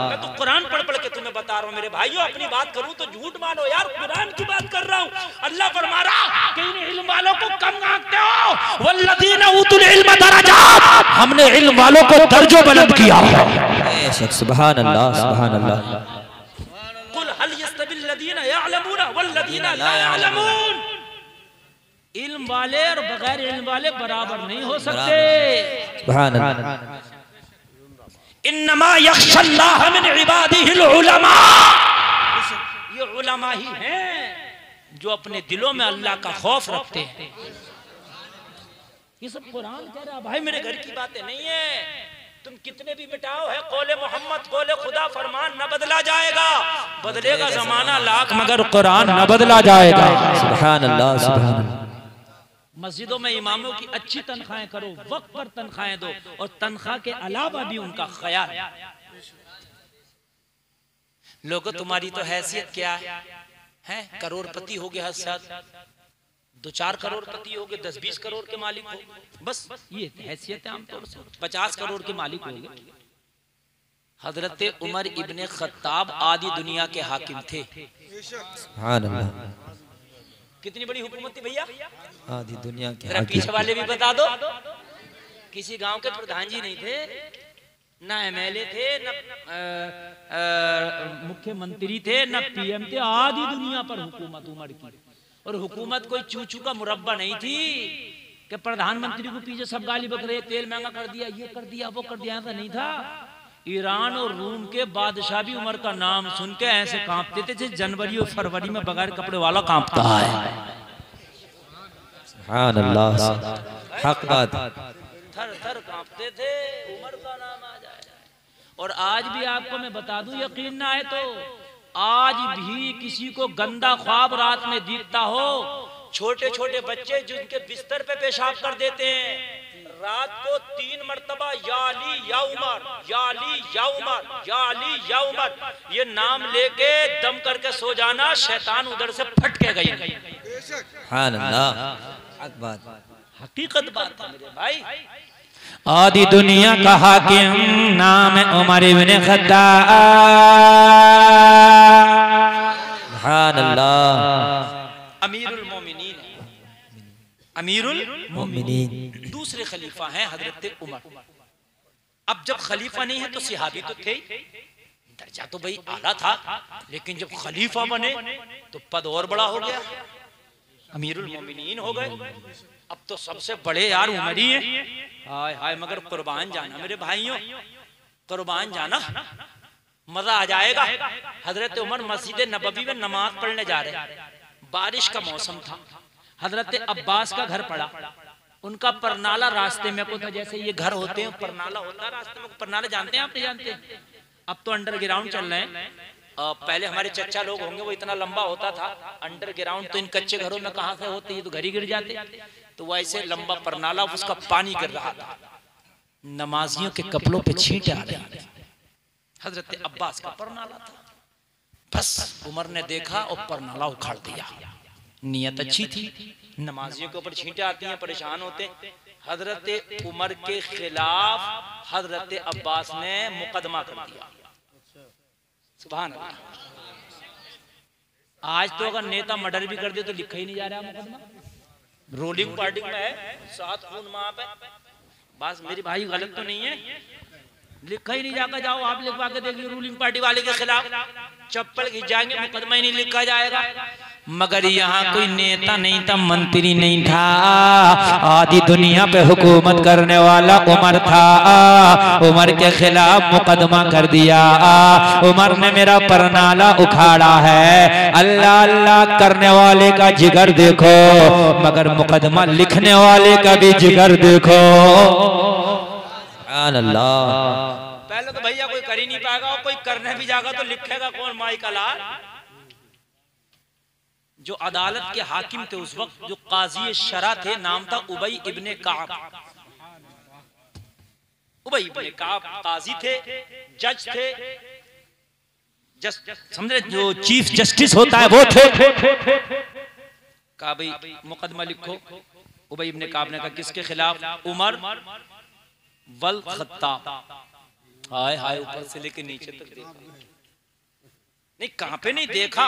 मैं तो कुरान पढ़ पढ़ के तुम्हें बता रहा हूँ मेरे भाइयों। अपनी बात करूँ तो झूठ मानो यार, कुरान की बात कर रहा हूँ। अल्लाह फरमा रहा कि इन इल्म वालों को कम आंकते हो। वल्लज़ीना ऊतुल इल्म दरजात, हमने इल्म वालों को दर्जों बुलंद किया है। सुभान अल्लाह, सुभान अल्लाह। कुल हल यस्तविल लज़ीना यअलमून वल्लज़ीना ला यअलमून। इल्म वाले और बगैर इल्म वाले बराबर नहीं हो सकते। सुभान अल्लाह। इन्नमा यख्शल्लाह मिन इबादिहिल उलमा। ये उलमा ही हैं जो अपने दिलों में अल्लाह का खौफ रखते हैं। ये सब कुरान कह रहा भाई, मेरे घर की बातें नहीं है। तुम कितने भी मिटाओ, है कौले मोहम्मद कौले खुदा, फरमान न बदला जाएगा। बदलेगा जमाना लाख मगर कुरान न बदला जाएगा। सुभान अल्लाह, सुभान अल्लाह। मस्जिदों में इमामों की अच्छी तनख्वाहें करो, वक्त पर तनख्वाहें दो, और तनख्वाह के अलावा भी उनका ख्याल। लोगों तुम्हारी तो हैसियत क्या है? करोड़पति हो गए, हद से 2-4 करोड़पति हो गए, 10-20 करोड़ के मालिक हो, बस ये हैसियत है आमतौर से। 50 करोड़ के मालिक हो गए। हजरत उमर इब्ने खत्ताब आदि दुनिया के हाकिम थे। सुभान अल्लाह। कितनी बड़ी हुकूमत थी भैया? आधी दुनिया के। जरा पीछे वाले भी बता दो। किसी गांव के प्रधान जी नहीं थे, ना एमएलए थे, ना मुख्यमंत्री थे, ना पीएम थे। आधी दुनिया पर हुकूमत उमर की। और हुकूमत कोई चूचू का मुरब्बा नहीं थी कि प्रधानमंत्री को पीछे सब गाली बक रहे, तेल महंगा कर दिया, ये कर दिया, वो कर दिया। ऐसा नहीं था। ईरान और रूम के बादशाह भी उमर का नाम सुन के ऐसे कांपते थे जैसे जनवरी और फरवरी में बगैर कपड़े वाला कांपता है। सुभान अल्लाह, हक बात। थर थर कांपते थे, उमर का नाम आ जाए। और आज भी आपको मैं बता दूं, यकीन ना आए तो, आज भी किसी को गंदा ख्वाब रात में दिखता हो, छोटे छोटे बच्चे जिनके बिस्तर पे पेशाब कर देते हैं, रात को 3 मरतबा याली या उमर, याली या उमर, याली या उमर, ये नाम लेके दम करके सो जाना, शैतान उधर से फट के गई। सुभान अल्लाह, हक बात, हकीकत बात है मेरे भाई। आदि दुनिया का हाकिम नाम उमर इब्ने खत्ताब। सुभान अल्लाह। अमीरुल मोमिनीन, अमीरुल मोमिनीन दूसरे खलीफा हैं हजरत उमर। अब जब खलीफा नहीं है तो सिहाबी तो थे, दर्जा तो भाई आला था, लेकिन जब खलीफा बने तो पद और बड़ा हो गया, अमीरुल मोमिनीन हो गए। अब तो सबसे बड़े यार उमर ही हैं। हाय हाय, मगर कुर्बान जाना मेरे भाइयों, कुर्बान जाना, मजा आ जाएगा। हजरत उमर मस्जिद नबवी में नमाज पढ़ने जा रहे, बारिश का मौसम था। हजरत अब्बास का घर पड़ा, उनका परनाला रास्ते में को था। जैसे ये घर होते हैं, परनाला होता है रास्ते में। परनाला जानते हैं आप? नहीं जानते? अब तो अंडरग्राउंड चल रहे हैं। पहले हमारे चच्चा लोग होंगे, वो इतना लंबा होता था अंडरग्राउंड। तो इन कच्चे घरों में कहां से होते, ये तो घर ही गिर जाते। तो वो ऐसे लंबा परनाला, उसका पानी गिर रहा था, नमाजियों के कपड़ों पे छींटे आ रहे थे। हजरत अब्बास का परनाला था। बस उमर ने देखा और परनाला उखाड़ दिया। नियत अच्छी थी, नमाजियों के ऊपर छींटे आती हैं, परेशान होते। हजरत उमर के खिलाफ हजरत अब्बास ने मुकदमा कर दिया। सुभान अल्लाह। आज तो अगर नेता मर्डर भी कर दे तो लिखा ही नहीं जा रहा मुकदमा। रोलिंग पार्टी में है, 7 खून माफ है। बस मेरी भाई गलत तो नहीं है, लिखा ही नहीं जाएगा, जाओ आप लिखवा के देखिए रूलिंग पार्टी वाले के खिलाफ, चप्पल खींच जाएंगे, मुकदमा ही नहीं लिखा जाएगा। मगर यहाँ कोई नेता नहीं था, मंत्री नहीं था, आधी दुनिया पे हुकूमत करने वाला उमर था। उमर के खिलाफ मुकदमा कर दिया, उमर ने मेरा परनाला उखाड़ा है। अल्लाह अल्लाह करने वाले का जिगर देखो, मगर मुकदमा लिखने वाले का भी जिगर देखो। अल्लाह, पहले तो भैया कोई कर ही नहीं पाएगा, और कोई करने भी जाएगा तो लिखेगा कौन? माई का लाल। जो अदालत के हाकिम थे उस वक्त, जो काजी शरा थे, नाम था उबई इब्ने काब। उबई इब्ने काब काजी थे, जज थे, समझे, जो चीफ जस्टिस होता है वो थे। कहा भाई मुकदमा लिखो। उबई इब्ने काब ने कहा किसके खिलाफ? उमर वल खत्ताब। हाय हाय, ऊपर से लेके नीचे तक देखा नहीं, कहां पे नहीं देखा,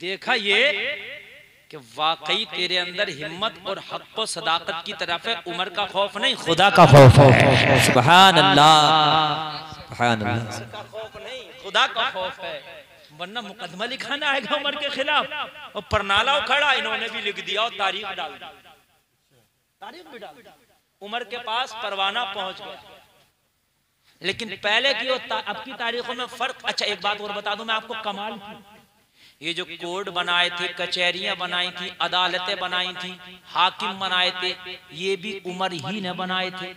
देखा ये कि वाकई तेरे अंदर हिम्मत और हक और सदाकत की तरफ है। उमर का खौफ नहीं, खुदा का खौफ है। सुभान अल्लाह, सुभान अल्लाह, का खौफ नहीं, खुदा का खौफ है। वरना मुकदमा लिखाना आएगा उमर के खिलाफ, और परनाला उखड़ा इन्होंने भी लिख दिया और तारीख डाल दी, तारीख भी डाल दी। उमर के पास परवाना पहुंच गया, लेकिन पहले की और अब की तारीखों में फर्क। अच्छा एक बात और बता दूं मैं आपको, कमाल की, ये जो कोर्ट बनाए थे, कचहरियां बनाई थी, अदालतें बनाई थी, हाकिम बनाए थे, ये भी उमर ही ने बनाए थे।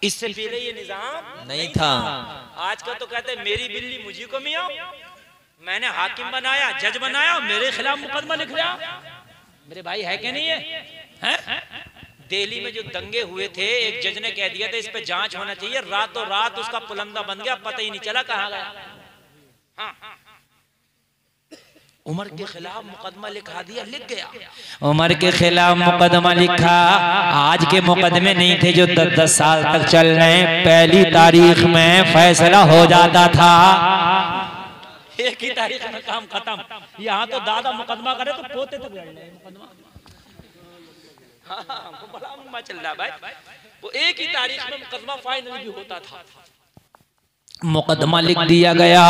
इससे पहले ये निजाम नहीं था। आज का तो कहते हैं मेरी बिल्ली मुझी को मियां, मैंने हाकिम बनाया, जज बनाया, मेरे खिलाफ मुकदमा लिख लिया। मेरे भाई है कि नहीं है? दिल्ली में जो दंगे हुए थे, एक जज ने कह दिया था इस पे जांच होना चाहिए, रातों रात उसका पुलंदा बन गया, पता ही नहीं चला कहां गया। हाँ, उमर के खिलाफ मुकदमा लिखा दिया, लिख गया। उमर के खिलाफ मुकदमा लिखा। आज के मुकदमे नहीं थे जो 10-10 साल तक चल रहे हैं, पहली तारीख में फैसला हो जाता था, एक ही तारीख में काम खत्म। यहाँ तो दादा मुकदमा करे तो पोते तक लड़ रहे मुकदमा। हाँ, बड़ा मुकदमा चल रहा भाई, वो एक ही तारीख में मुकदमा फाइनल भी होता था। मुकदमा लिख दिया गया,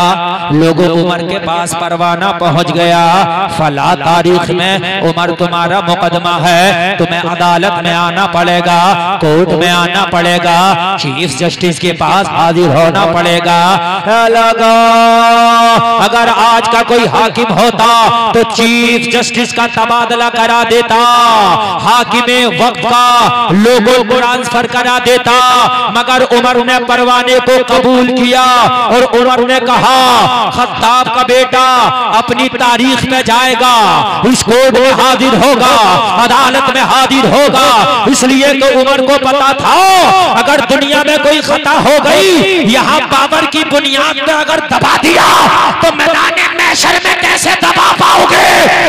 लोगों उमर के पास परवाना पहुंच गया, फला तारीख में उमर तुम्हारा मुकदमा है, तुम्हें अदालत में आना पड़ेगा, कोर्ट में आना पड़ेगा, चीफ जस्टिस के पास हाजिर होना पड़ेगा। लगा अगर आज का कोई हाकिम होता तो चीफ जस्टिस का तबादला करा देता, हाकिम वक्त का लोगों को ट्रांसफर करा देता, मगर उमर ने परवाने को कबूल किया और उमर ने कहा खत्ताब का बेटा अपनी तारीख में जाएगा, इस कोर्ट में हाजिर होगा, अदालत में हाजिर होगा। इसलिए तो उमर को पता था अगर दुनिया में कोई खता हो गई, यहाँ बाबर की बुनियाद में अगर दबा दिया तो मैदान महशर में कैसे दबा पाओगे?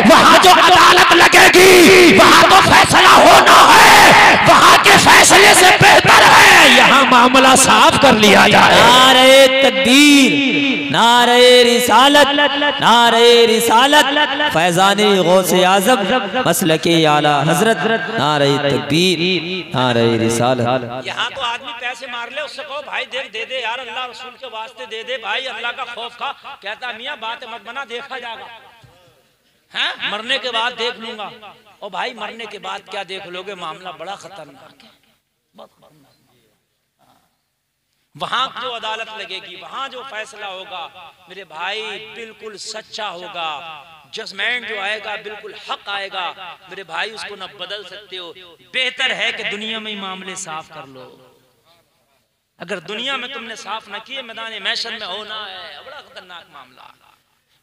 वहाँ जो अदालत लगेगी वहाँ तो फैसला होना है, वहाँ के फैसले से बेहतर है यहाँ मामला साफ कर लिया जाए। नारे तकबीर, नारे रिसालत, नारे रिसालत, फैजाने गौसे आज़म मसलके आला हजरत, नारे तकबीर, नारे रिसालत। यहाँ तो आदमी पैसे मार ले, उससे कहो भाई दे दे यार, अल्लाह रसूल के वास्ते दे दे भाई, अल्लाह का खौफ खा। कहता मियाँ बात मत बना, देखा जाएगा, हैं मरने के बाद देख लूंगा। और भाई मरने के बाद क्या देख लोगे, मामला बड़ा खतरनाक है, बहुत खतरनाक। वहां जो अदालत लगेगी, वहां जो फैसला होगा मेरे भाई बिल्कुल सच्चा होगा, जजमेंट जो आएगा बिल्कुल हक आएगा मेरे भाई, उसको न बदल सकते हो। बेहतर है कि दुनिया में ही मामले साफ कर लो। अगर दुनिया में तुमने साफ न किए, मैदान महशर में होना है बड़ा खतरनाक मामला।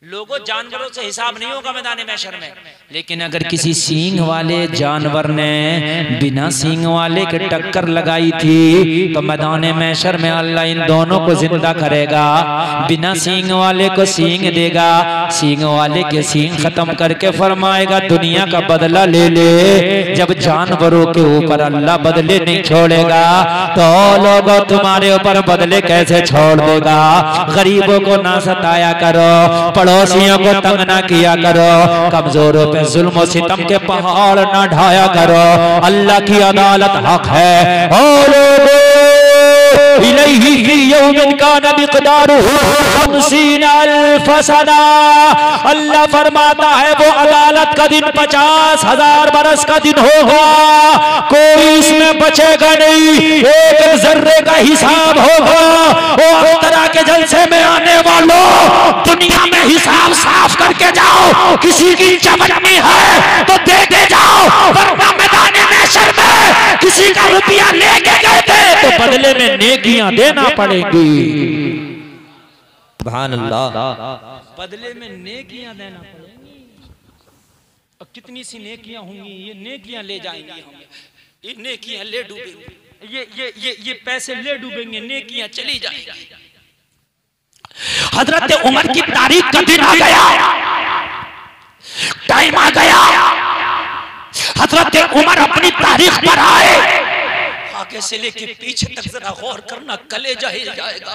लोगों जानवरों से हिसाब नहीं होगा मैदान महशर में, लेकिन अगर किसी सींग वाले जानवर ने बिना सींग वाले के टक्कर लगाई थी तो मैदान महशर में अल्लाह इन दोनों को जिंदा करेगा, बिना सींग वाले को सींग देगा, सींग वाले के सींग खत्म करके फरमाएगा दुनिया का बदला ले ले। जब जानवरों के ऊपर अल्लाह बदले नहीं छोड़ेगा तो लोगों तुम्हारे ऊपर बदले कैसे छोड़ देगा। गरीबों को ना सताया करो, पड़ोसियों को तंग ना किया करो, कमजोरों पे जुल्म सितम के पहाड़ ना ढाया करो। अल्लाह की अदालत हक है। और इलैहि फी यौमिन कान मिक़दारुहु 50 अल्फ सना। अल्लाह फरमाता है वो अदालत का दिन 50,000 बरस का दिन होगा, कोई इसमें बचेगा नहीं, एक जर्रे का हिसाब होगा। वो तरह के जलसे में आने वालों, दुनिया में हिसाब साफ करके जाओ, किसी की चमटनी है तो देते जाओ, वरना मैदान महशर में किसी का रुपया लेके गए थे तो बदले में नेकियां देना पड़ेगी। सुभान अल्लाह, बदले में नेकियां देना पड़ेगी। और कितनी सी नेकियां होंगी, ये नेकियां ले जाएंगे हम, ये नेकियां ले डूबेंगे, ये पैसे ले डूबेंगे, नेकियां चली जाएंगी। हजरत उमर की तारीख का दिन आ गया, टाइम आ गया। हजरत उमर अपनी तारीख पर आए, आगे से लेके पीछे तक जरा गौर करना, कलेजा हिल जाएगा।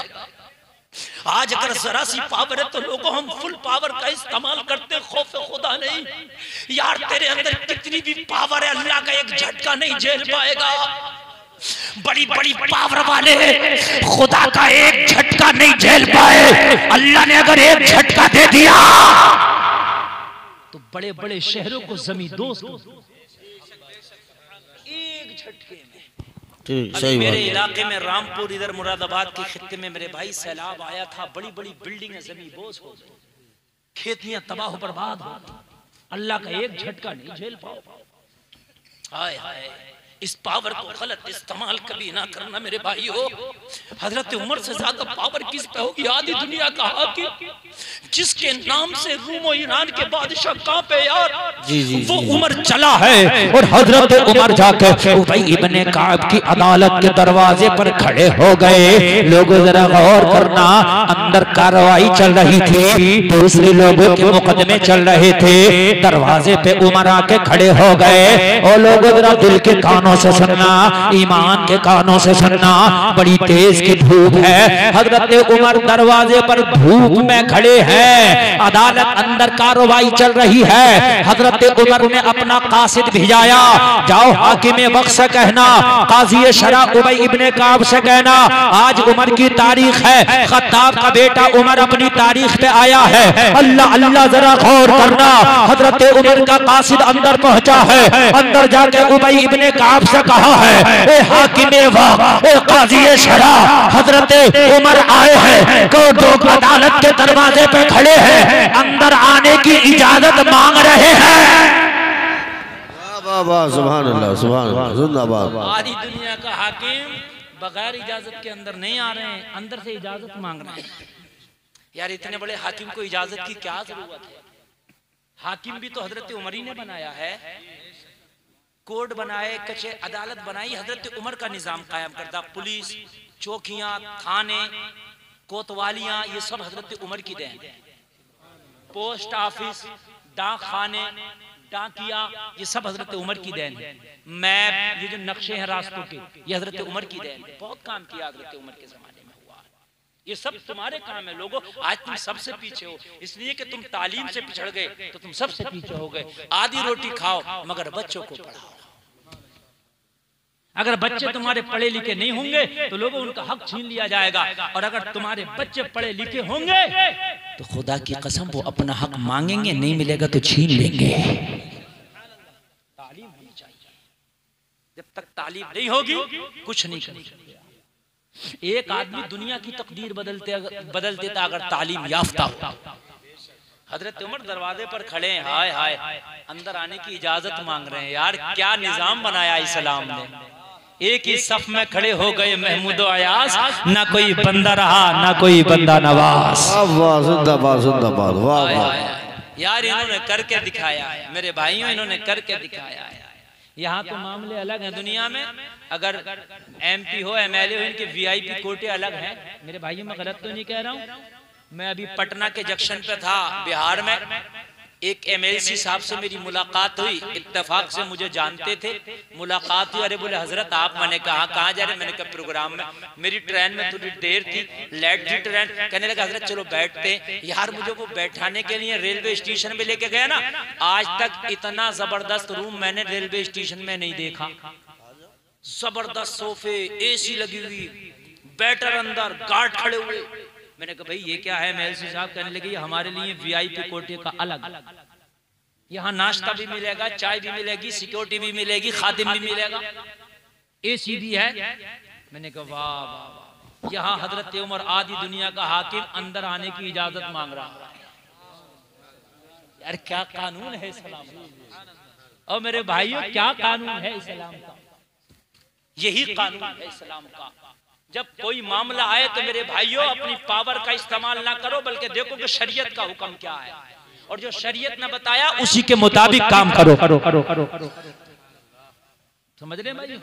आज अगर जरा सी पावर है तो लोगों हम फुल पावर का इस्तेमाल करते, खौफ खुदा नहीं। यार तेरे अंदर कितनी भी पावर है, अल्लाह का एक झटका नहीं झेल पाएगा। बड़ी बड़ी पावर वाले खुदा का एक झटका नहीं झेल पाए। अल्लाह ने अगर एक झटका दे दिया तो बड़े बड़े शहरों को ज़मींदोज़ एक झटके में। अभी मेरे इलाके में रामपुर, इधर मुरादाबाद के खित्ते में मेरे भाई सैलाब आया था, बड़ी बड़ी बिल्डिंगें ज़मींदोज़ हो गई, खेतियां तबाह बर्बाद हो गई। अल्लाह का एक झटका नहीं झेल पाओ। हाय हाय, इस पावर को गलत इस्तेमाल कभी ना करना मेरे भाइयों। हजरत उमर से ज्यादा पावर किस पे होगी? आधी दुनिया का हाकिम जिसके नाम से रूम और ईरान के बादशाह कांपे यार, वो उमर चला है। और हजरत उमर जाकर उबई इब्ने काब की अदालत के दरवाजे पर खड़े हो गए। लोगों जरा गौर करना, अंदर कार्रवाई चल रही थी, दूसरे लोगों के मुकदमे चल रहे थे, दरवाजे पे उमर आके खड़े हो गए। और लोगों जरा दिल के कानों से सुनना, ईमान के कानों से सुनना, बड़ी तेज की धूप है। हजरत उमर दरवाजे पर धूप में खड़े हैं, अदालत अंदर कार्रवाई चल रही है। हजरत उमर ने अपना कासिद भिजाया, जाओ हाकिम वक्त से कहना, काजी शरा उबई इब्ने काब से कहना आज उमर की तारीख है, खत्ताब का बेटा उमर अपनी तारीख पे आया है। अल्लाह अल्लाह जरा गौर करना, हजरत उमर का कासिद अंदर पहुंचा है। अंदर जाके उबई इब्ने काब से कहा है, ए हाकिम वक्त, ए काजी शरा, हजरत उमर आए हैं, कोर्ट अदालत के दरवाजे पे खड़े हैं, अंदर आने की इजाजत मांग रहे हैं। सुभान अल्लाह, सुभान अल्लाह, जिंदाबाद। आधी दुनिया का हाकिम बगैर इजाजत के अंदर नहीं आ रहे हैं, अंदर से इजाजत मांग रहे हैं। यार इतने बड़े हाकिम को इजाजत की क्या जरूरत है? हाकिम भी तो हजरत उमर ही ने बनाया है, कोर्ट बनाए, कचे अदालत बनाई, हजरत उमर का निजाम कायम करता। पुलिस, चौकियां, थाने, कोतवालियां, ये सब हजरत उमर की देन। पोस्ट ऑफिस, डाक खाने, डाकिया, ये सब हजरत उमर की देन है। मैप, ये जो नक्शे हैं रास्तों के, ये हजरत उमर की देन है। बहुत काम किया हजरत उमर के जमाने में हुआ, ये सब तुम्हारे काम है। लोगों आज तुम सबसे पीछे हो, इसलिए कि तुम तालीम से पिछड़ गए तो तुम सबसे पीछे हो गए। आधी रोटी खाओ मगर बच्चों को पढ़ाओ। अगर बच्चे तुम्हारे पढ़े लिखे नहीं होंगे तो लोगों उनका हक छीन लिया जाएगा, और अगर तुम्हारे बच्चे पढ़े लिखे होंगे तो खुदा की कसम वो अपना हक मांगेंगे, नहीं मिलेगा तो छीन लेंगे। तालीम होनी चाहिए, जब तक तालीम नहीं होगी कुछ नहीं कर सकते। एक आदमी दुनिया की तकदीर बदल देता अगर तालीम याफ्ता हो। हजरत उमर दरवाजे पर खड़े हैं, हाय हाय अंदर आने की इजाजत मांग रहे हैं। यार क्या निजाम बनाया इस्लाम ने। एक ही सफ में खड़े हो गए महमूद अयास, ना कोई बंदा रहा ना कोई बंदा नवाज। जिंदाबाद, जिंदाबाद, वाह वाह। यार इन्होंने करके दिखाया है मेरे भाइयों, इन्होंने करके दिखाया है। यहाँ तो मामले अलग हैं दुनिया में, अगर MP हो MLA हो, इनके VIP कोटे अलग हैं। मेरे भाइयों मैं गलत तो नहीं कह रहा हूँ। मैं अभी पटना के जंक्शन पे था बिहार में, एक MLC साहब से मेरी मुलाकात हुई, इत्तेफाक से मुझे जानते थे, मुलाकात हुई। अरे बोले हजरत आप, मैंने कहा कहाँ जा रहे? मैंने कहा प्रोग्राम में। मेरी ट्रेन में थोड़ी देर थी, लेट थी ट्रेन। कहने लगा हजरत चलो बैठते। यार मुझे वो बैठाने के लिए रेलवे स्टेशन पे लेके गया ना, आज तक इतना जबरदस्त रूम मैंने रेलवे स्टेशन में नहीं देखा। जबरदस्त सोफे, AC लगी हुई, बैटर अंदर, गार्ड खड़े हुए। मैंने कहा भाई ये क्या है? महल साहब कहने लगे ये हमारे लिए वीआईपी कोटे का अलग, यहाँ नाश्ता भी मिलेगा, चाय भी मिलेगी, सिक्योरिटी भी मिलेगी, खादिम भी मिलेगा, एसी भी है। मैंने कहा वाह वाह वाह, यहाँ हजरत उमर आदि दुनिया का हाकिम अंदर आने की इजाजत मांग रहा है। यार क्या कानून है इस्लाम का, और मेरे भाइयों क्या कानून है इस्लाम का? यही कानून है इस्लाम का। जब कोई मामला आए तो मेरे भाइयों अपनी पावर का इस्तेमाल ना करो, बल्कि देखो कि शरीयत का हुक्म क्या है, और जो शरीयत ने बताया उसी के मुताबिक काम करो। समझ रहे भाई?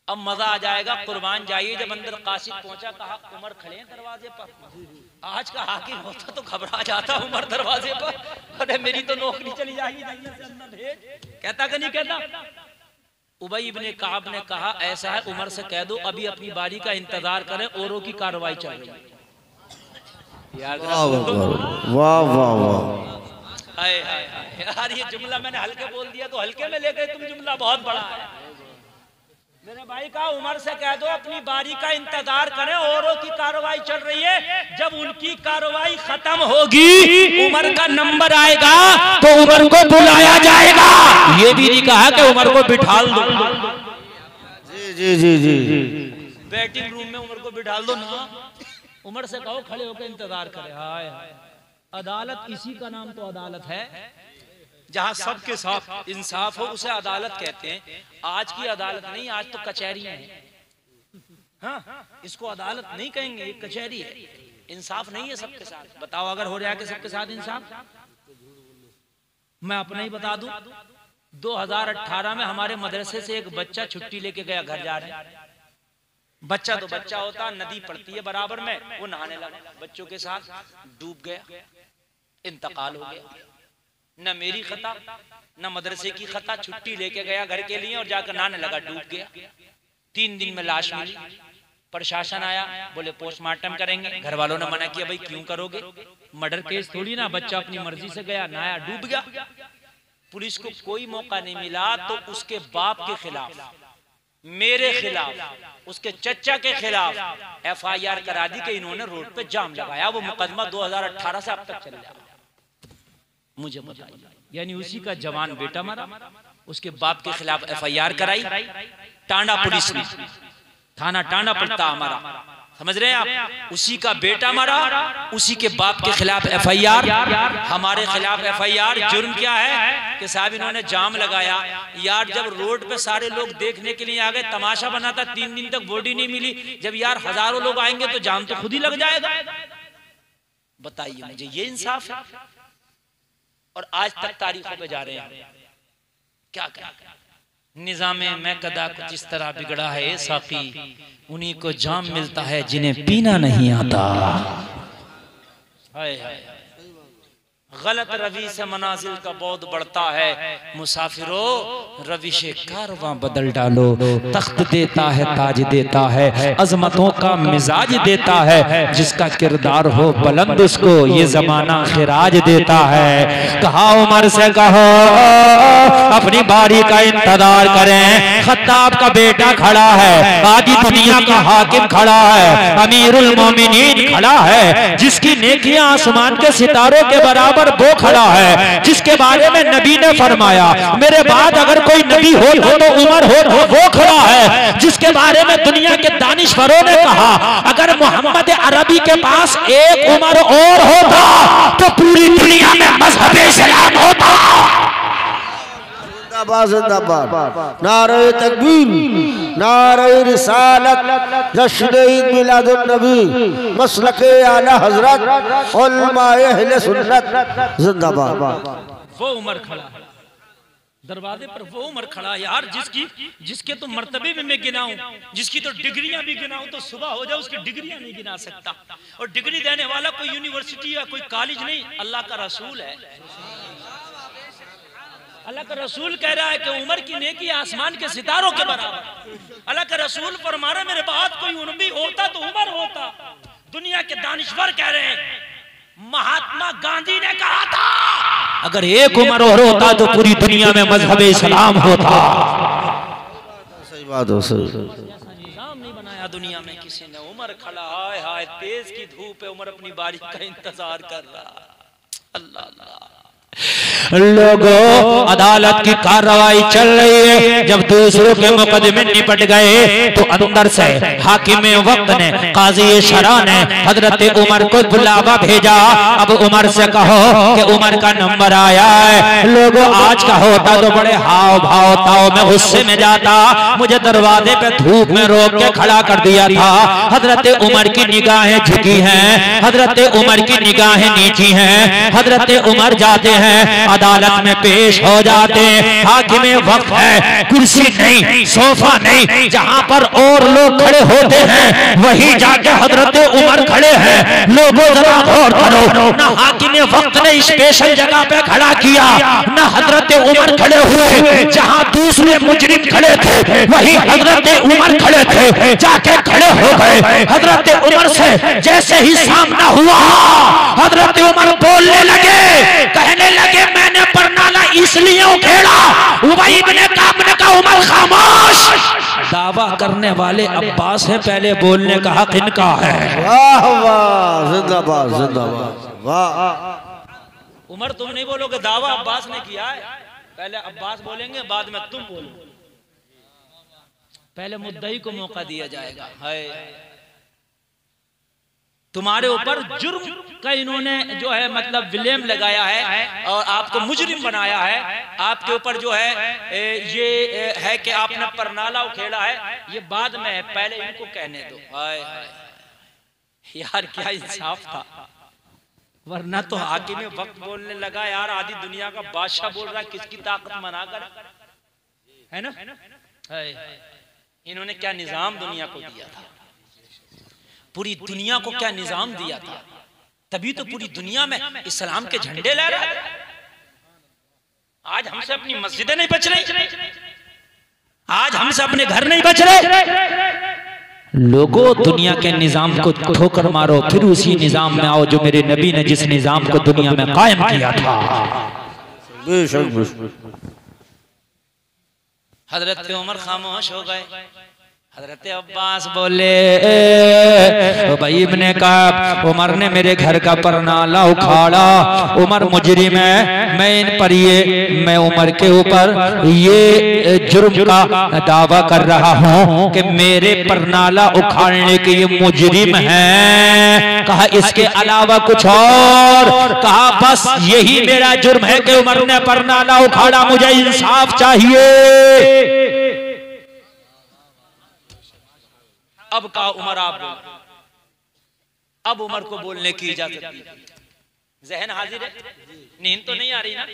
अब मजा आ जाएगा, कुर्बान जाइए। जब अंदर कासिद पहुंचा, कहा उमर खड़े हैं दरवाजे पर। आज का हाकिम होता तो घबरा जाता, उमर दरवाजे पर, अरे मेरी तो नौकरी चली जाएगी, अंदर भेज। कहता कि नहीं कहता? उबई इब्ने काब ने कहा ऐसा है, उमर से कह दो अभी अपनी बारी का इंतजार करें, औरों की कार्रवाई चल रही है। वाह वाह वाह, हाय हाय यार, ये जुमला मैंने हल्के बोल दिया तो हल्के में ले गए तुम, जुमला बहुत बड़ा है। मेरे भाई का उमर से कह दो अपनी बारी का इंतजार करें, औरों की कार्रवाई चल रही है। जब उनकी कार्रवाई खत्म होगी, उमर का नंबर आएगा तो उमर को बुलाया जाएगा। ये भी नहीं कहा कि उमर को बिठाल दो। जी जी जी जी, वेटिंग रूम में उमर को बिठाल दो ना, उमर से कहो खड़े होकर इंतजार करे। हाय हाय, अदालत इसी का नाम तो अदालत है, जहां सबके साथ इंसाफ हो उसे अदालत कहते हैं। आज की अदालत नहीं, आज तो कचहरियां हैं। हाँ, इसको अदालत नहीं कहेंगे, ये कचहरी है। इंसाफ नहीं है सबके साथ। बताओ अगर हो रहा है कि सबके साथ इंसाफ? मैं अपना ही बता दूं, 2018 में हमारे मदरसे से एक बच्चा छुट्टी लेके गया, घर जा रहे हैं। बच्चा तो बच्चा होता, नदी पड़ती है बराबर में, वो नहाने लगा, बच्चों के साथ डूब गया, इंतकाल हो गया। न मेरी खता न मदरसे की खता, छुट्टी लेके गया घर के लिए और जाकर नहाने लगा, डूब गया। 3 दिन में लाश मिली। प्रशासन आया, बोले पोस्टमार्टम करेंगे। घर वालों ने मना किया, भाई क्यों करोगे, मर्डर केस थोड़ी ना, बच्चा अपनी मर्जी से गया, नहाया, डूब गया। पुलिस को कोई मौका नहीं मिला तो उसके बाप के खिलाफ, मेरे खिलाफ, उसके चचा के खिलाफ FIR करा दी कि इन्होंने रोड पे जाम लगाया। वो मुकदमा 2018 से अब तक चल रहा है। मुझे बताइए, यानी उसी का जवान बेटा मरा, उसके बाप के खिलाफ FIR कराई टांडा पुलिस ने, थाना टांडा पड़ता हमारा, समझ रहे हैं आप? उसी का बेटा मरा, उसी के बाप के खिलाफ FIR, हमारे खिलाफ FIR। जुर्म क्या है कि साहब इन्होंने जाम लगाया। यार जब रोड पे सारे लोग देखने के लिए आ गए, तमाशा बना था, 3 दिन तक बॉडी नहीं मिली। जब यार हजारों लोग आएंगे तो जाम तो खुद ही लग जाएगा। बताइए मुझे, ये इंसाफ है? और आज तक तारीखों पे जा रहे हैं। क्या निजामे में कदा कुछ इस तरह बिगड़ा है साकी, उन्हीं को जाम मिलता है जिन्हें पीना नहीं आता। हाय हाय, गलत रवि से मनाजिल का बहुत बढ़ता है। मुसाफिरों रविश कारवां बदल डालो, तख्त देता है ताज देता है, अजमतों का मिजाज देता है, जिसका किरदार हो बुलंद उसको ये जमाना खिराज देता है। कहा उमर से कहो अपनी बारी का इंतजार करें, खत्ताब का बेटा खड़ा है, आदि दुनिया का हाकिम खड़ा है, अमीरुल मोमिनीन खड़ा है, जिसकी नेकियां आसमान के सितारों के बराबर वो खड़ा है, जिसके बारे में नबी ने फरमाया मेरे बाद अगर कोई नबी होता तो उमर होता, वो खड़ा है, जिसके बारे में दुनिया के दानिशवरों ने कहा अगर मोहम्मद अरबी के पास एक उमर और होता तो पूरी दुनिया में मजहब इस्लाम होता। जिंदाबाद, नारे तकबीर, नारे रिसालत, जश्न ईद मिलादुन नबी, मसलके आला हजरत, उलमाए अहले सुन्नत, जिंदाबाद। वो उमर खड़ा है दरवाजे पर, वो उमर खड़ा यार, जिसके तो मर्तबे में मैं गिनाऊं, जिसकी तो डिग्रियां भी गिनाऊं तो सुबह हो जाए, उसकी डिग्रियां नहीं गिना सकता। और डिग्री देने वाला कोई यूनिवर्सिटी या कोई कॉलेज नहीं, अल्लाह का रसूल है। अल्लाह का रसूल कह रहा है कि उमर की नेकी आसमान के सितारों के बराबर। अल्लाह का रसूल फरमा रहे मेरे बाद कोई नबी होता तो उमर होता। दुनिया के दानिशवर कह रहे हैं, महात्मा गांधी ने कहा था अगर एक उमर और होता तो पूरी दुनिया में मजहब इस्लाम होता। सही बात हो, सही। निजाम नहीं बनाया ना दुनिया में किसी ने। उमर खड़ा, हाय हाय तेज की धूप है, उमर अपनी बारी का इंतजार कर रहा। अल्लाह अल्लाह। लोगों अदालत की कार्रवाई चल रही है। जब दूसरों के मुकदमे निपट गए तो अंदर से हाकिम वक्त ने, काजी शरा ने हजरत उमर को बुलावा भेजा। अब उमर से कहो कि उमर का नंबर आया है। लोगों आज का होता तो बड़े हाव भाव ताव में गुस्से में जाता, मुझे दरवाजे पे धूप में रोक के खड़ा कर दिया था। हजरत उमर की निगाहें झुकी हैं, हजरत उमर की निगाहें नीची हैं। हजरत उमर जाते हैं, अदालत में पेश हो जाते हैं। हाकिम वक्त है, कुर्सी नहीं, सोफा नहीं, जहां पर और लोग खड़े होते हैं वहीं जाके हजरत उमर खड़े हैं। लोगों जरा गौर करो, ना हाकिम वक्त ने स्पेशल जगह पे खड़ा किया, ना हजरत उमर खड़े हुए। जहां दूसरे मुजरिम खड़े थे वहीं हजरत उमर खड़े थे, जाके खड़े हो गए। हजरत उमर से जैसे ही सामना हुआ, हजरत उमर बोलने लगे, कहने लगे मैंने परनाला इसलिए उखेड़ा। उबई इब्ने काब ने कहा उमर खामोश। दावा करने वाले अब्बास है, पहले बोलने का हक इनका है। वाह वाह, जिंदाबाद जिंदाबाद, वाह। उमर तुम नहीं बोलोगे, दावा अब्बास ने किया है। पहले अब्बास बोलेंगे, बाद में तुम बोलोगे। पहले मुद्दई को मौका दिया जाएगा। है तुम्हारे ऊपर जुर्म का इन्होंने जो है मतलब विलेम लगाया है और आपको मुजरिम बनाया है। आपके ऊपर जो है ये है कि आपने परनाला उखेड़ा है, ये बाद में है, पहले इनको कहने दो। हाय हाय यार, क्या इंसाफ था। वरना तो हाकिम वक्त बोलने लगा, यार आधी दुनिया का बादशाह बोल रहा है, किसकी ताकत मनाकर, है ना। इन्होंने क्या निजाम दुनिया को दिया था, पूरी दुनिया को क्या निजाम दिया था। तभी तो पूरी दुनिया में इस्लाम के झंडे लहरा रहे। आज हमसे अपनी मस्जिदें नहीं बच रही, आज हमसे अपने घर नहीं बच रहे। लोगों दुनिया के निजाम को ठोकर मारो, फिर उसी निजाम में आओ जो मेरे नबी ने जिस निजाम को दुनिया में कायम किया था। हजरत उमर खामोश हो गए। हजरत अब्बास बोले, उबई इब्ने काब, उमर ने मेरे घर का परनाला उखाड़ा। उमर मुजरिम है, मैं इन पर मैं उमर के ऊपर ये जुर्म का दावा कर रहा हूँ कि मेरे परनाला उखाड़ने के ये मुजरिम हैं। कहा इसके अलावा कुछ और? कहा बस यही मेरा जुर्म है कि उमर ने परनाला उखाड़ा, मुझे इंसाफ चाहिए। अब कहा उमर आप बोलो। अब उमर को बोलने की इजाजत दी। जहन हाजिर है, नींद तो नहीं आ रही ना।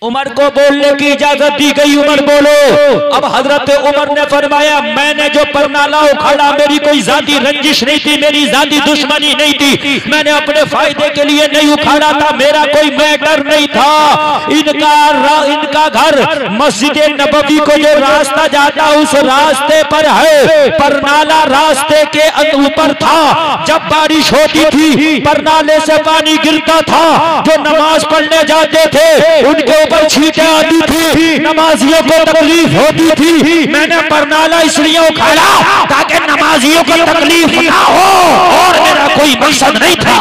उमर को बोलने की इजाजत दी गई, उमर बोलो। अब हजरत उमर ने फरमाया, मैंने जो परनाला उखाड़ा मेरी कोई जाती रंजिश नहीं थी, मेरी जाती दुश्मनी नहीं थी, मैंने अपने फायदे के लिए नहीं उखाड़ा था, मेरा कोई मैटर नहीं था। इनका घर मस्जिद नबवी को जो रास्ता जाता उस रास्ते पर है, परनाला रास्ते के ऊपर था। जब बारिश होती थी परनाले से पानी गिरता था, जो नमाज पढ़ने जाते थे उनके ऊपर छींटे आती थी, नमाजियों को तकलीफ होती थी। मैंने परनाला इसलिए उखाड़ा ताकि नमाजियों को तकलीफ ना हो, और मेरा कोई मकसद नहीं था।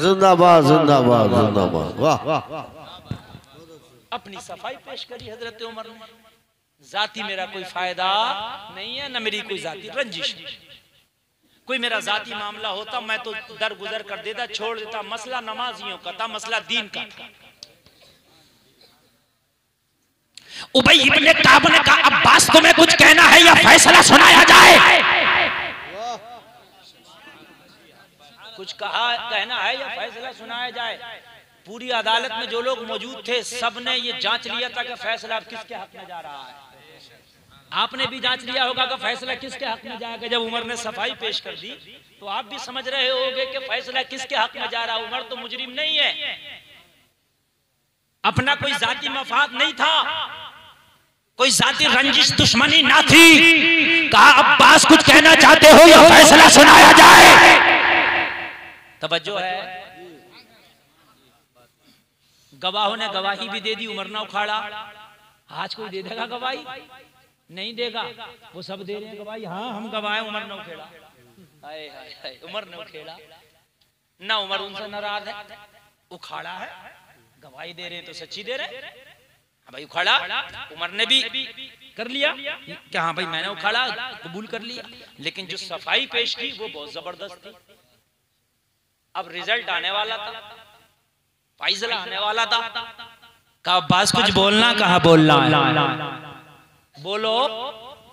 जिंदाबाद जिंदाबाद जिंदाबाद, वाह। अपनी सफाई पेश करी हजरत उमर ने। जाती मेरा कोई फायदा नहीं है, न मेरी कोई जाती रंजिश। कोई मेरा जाती मामला होता मैं तो दरगुजर कर देता, छोड़ देता। मसला नमाजियों का था, मसला दीन का था। उबई इब्ने काब ने कहा, अब्बास तुम्हें कुछ कहना है या फैसला सुनाया जाए? कुछ कहना है या फैसला सुनाया जाए? पूरी अदालत में जो लोग मौजूद थे सबने ये जांच लिया था कि फैसला किसके हक में जा रहा है। आपने भी जांच लिया होगा कि फैसला किसके हक में जाएगा। जब उमर ने सफाई पेश कर दी तो आप भी समझ रहे होंगे कि फैसला किसके हक में जा रहा है। उमर तो मुजरिम नहीं है, अपना कोई जाती मफाद नहीं था, कोई जाती रंजिश दुश्मनी ना थी। कहा अब्बास कुछ कहना चाहते हो या फैसला सुनाया जाए? तवज्जो है। गवाहों ने गवाही भी दे दी, उमर ना उखाड़ा। आज कोई दे देगा गवाही? नहीं देगा, वो सब दे रहे हैं गवाही। हाँ हम गवाए उमर नौखेड़ा, हाय हाय हाय उमर नौखेड़ा ना, उमर उनसे नाराज है, उखाड़ा है, गवाही दे रहे हैं तो सच्ची दे रहे हैं। हाँ भाई उखाड़ा उमर ने भी कर लिया कि हाँ भाई मैंने उखाड़ा कबूल कर लिया, लेकिन जो सफाई पेश की वो बहुत जबरदस्त थी। अब रिजल्ट आने वाला था, फैसला आने वाला था। कहा अब्बास कुछ बोलना, कहा बोलना है, बोलो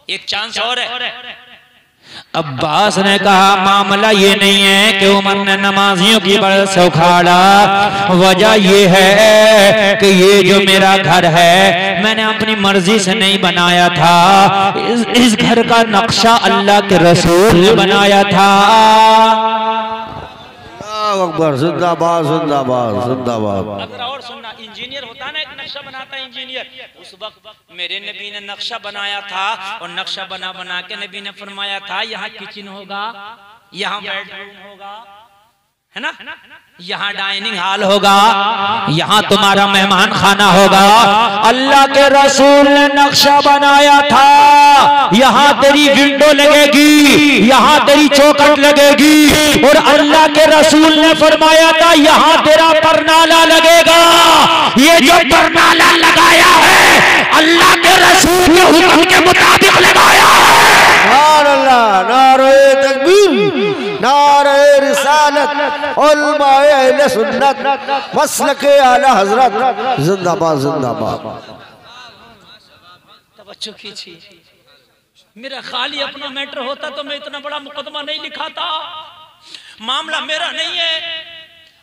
एक चांस और है। अब्बास ने कहा मामला ये नहीं है कि उमर ने नमाजियों की बड़े से उखाड़ा, वजह ये है कि ये जो मेरा घर है मैंने अपनी मर्जी से नहीं बनाया था, इस घर का नक्शा अल्लाह के रसूल ने बनाया था। अकबर जिंदाबाद जिंदाबाद जिंदाबाद। अगर और सुनना, इंजीनियर होता ना, एक नक्शा बनाता है इंजीनियर, उस वक्त मेरे नबी ने नक्शा बनाया था और नक्शा बना बना के नबी ने फरमाया था यहाँ किचन होगा, यहाँ बेडरूम होगा, है ना, यहाँ डाइनिंग हॉल होगा, यहाँ तुम्हारा मेहमान खाना होगा। अल्लाह के रसूल ने नक्शा बनाया था, यहाँ तेरी विंडो लगेगी, यहाँ तेरी चौखट लगेगी, और अल्लाह के रसूल ने फरमाया था यहाँ तेरा परनाला लगेगा। ये जो परनाला लगाया है अल्लाह के रसूल के हुक्म के मुताबिक लगाया है। नारे तकबीर, नारे रिसालत, उलमाए अहले सुन्नत, मसलके आला हजरत जिंदाबाद जिंदाबाद। तवज्जो कीजिए, मेरा खाली अपना मैटर होता तो मैं इतना बड़ा मुकदमा नहीं लिखाता। मामला मेरा नहीं है,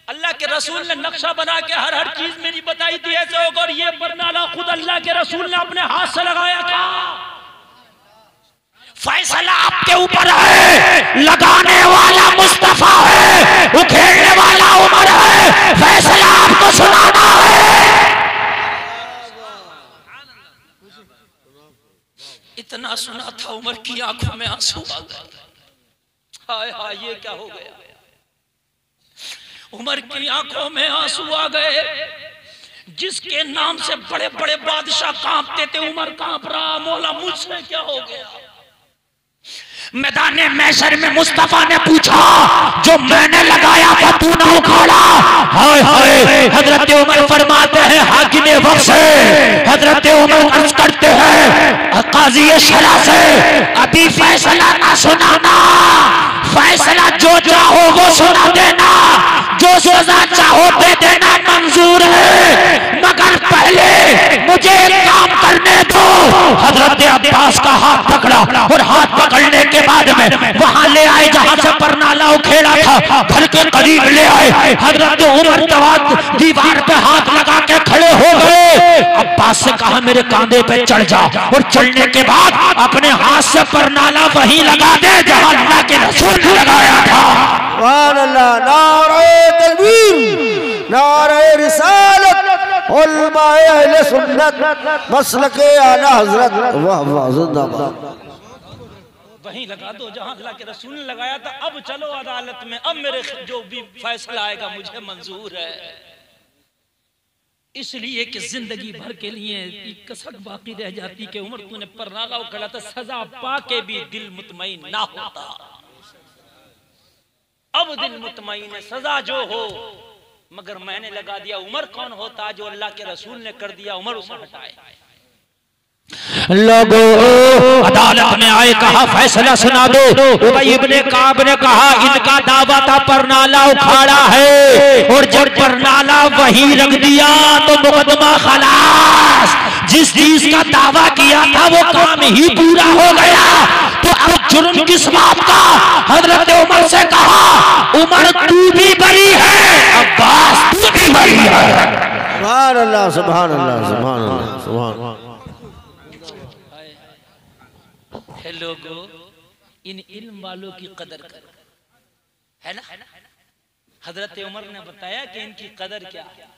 अल्लाह के रसूल ने नक्शा बना के हर चीज मेरी बताई थी ऐसे होगा, और ये बरनाला खुद अल्लाह के रसूल ने अपने हाथ से लगाया था। फैसला आपके ऊपर है, लगाने वाला मुस्तफा है, उखेड़ने वाला उमर है, फैसला आपको सुनाना है। इतना सुना था उमर की आंखों में आंसू आ गए, हाय हाय ये क्या हो गया। उमर की आंखों में आंसू आ गए, जिसके नाम से बड़े बड़े बादशाह कांपते थे उमर कांप रहा, मौला मुझसे क्या हो गया। मैदान महशर में मुस्तफा ने पूछा जो मैंने लगाया था तू ना उखाड़ा। हाय हाय हजरत उमर फरमाते हैं हाकिम वक्त से, हजरत उमर अर्ज करते हैं काजी शरा से, अभी फैसला ना सुनाना, फैसला जो चाहो वो सुना देना, जो सजा चाहो दे देना मंजूर है, मगर पहले मुझे एक काम करने दो। हजरत अब्बास का हाथ पकड़ा और हाथ पकड़ने के बाद में वहां ले आए जहां से परनाला उखेड़ा था, घर के करीब ले आए। हजरत उमर दीवार पे हाथ लगा के खड़े हो गए। अब्बास से कहा मेरे कांधे पे चढ़ जा, और चढ़ने के बाद अपने हाथ से परनाला वहीं लगा दे जहां अल्लाह के रसूल ने लगाया था। नारे तकबीर, नारे रिसालत, उलमाए अहले सुन्नत, मसलके आला हजरत, वाह वाह जिंदाबाद। वहीं लगा दो जहां अल्लाह के रसूल ने लगाया था। अब चलो अदालत में, अब मेरे जो भी फैसला आएगा मुझे मंजूर है। इसलिए कि जिंदगी भर के लिए कसक बाकी रह जाती कि उमर तूने परनाला उखाड़ा था, सजा पाके भी दिल मुतमईन ना होता। अब दिल मुतमईन है, सजा जो हो, मगर मैंने लगा दिया। उमर कौन होता जो अल्लाह के रसूल ने कर दिया, उमर उसे हटाए। लोगों अदालत में आए, कहा फैसला सुना दो। उबई इब्ने काब ने कहा इनका दावा था परनाला उखाड़ा है, और जब परनाला वहीं रख दिया तो मुकदमा खलास। जिस चीज का दावा किया था वो काम ही पूरा हो गया, तो अब जुर्म किस बात का। हजरत उमर से कहा उमर तू भी बरी है, अब्बास तू भी बरी है। सुभान अल्लाह सुभान अल्लाह सुभान अल्लाह सुभान अल्लाह। लोगों इन इल्म वालों की कदर कर, है ना। हजरत उमर ने बताया कि इनकी कदर क्या है।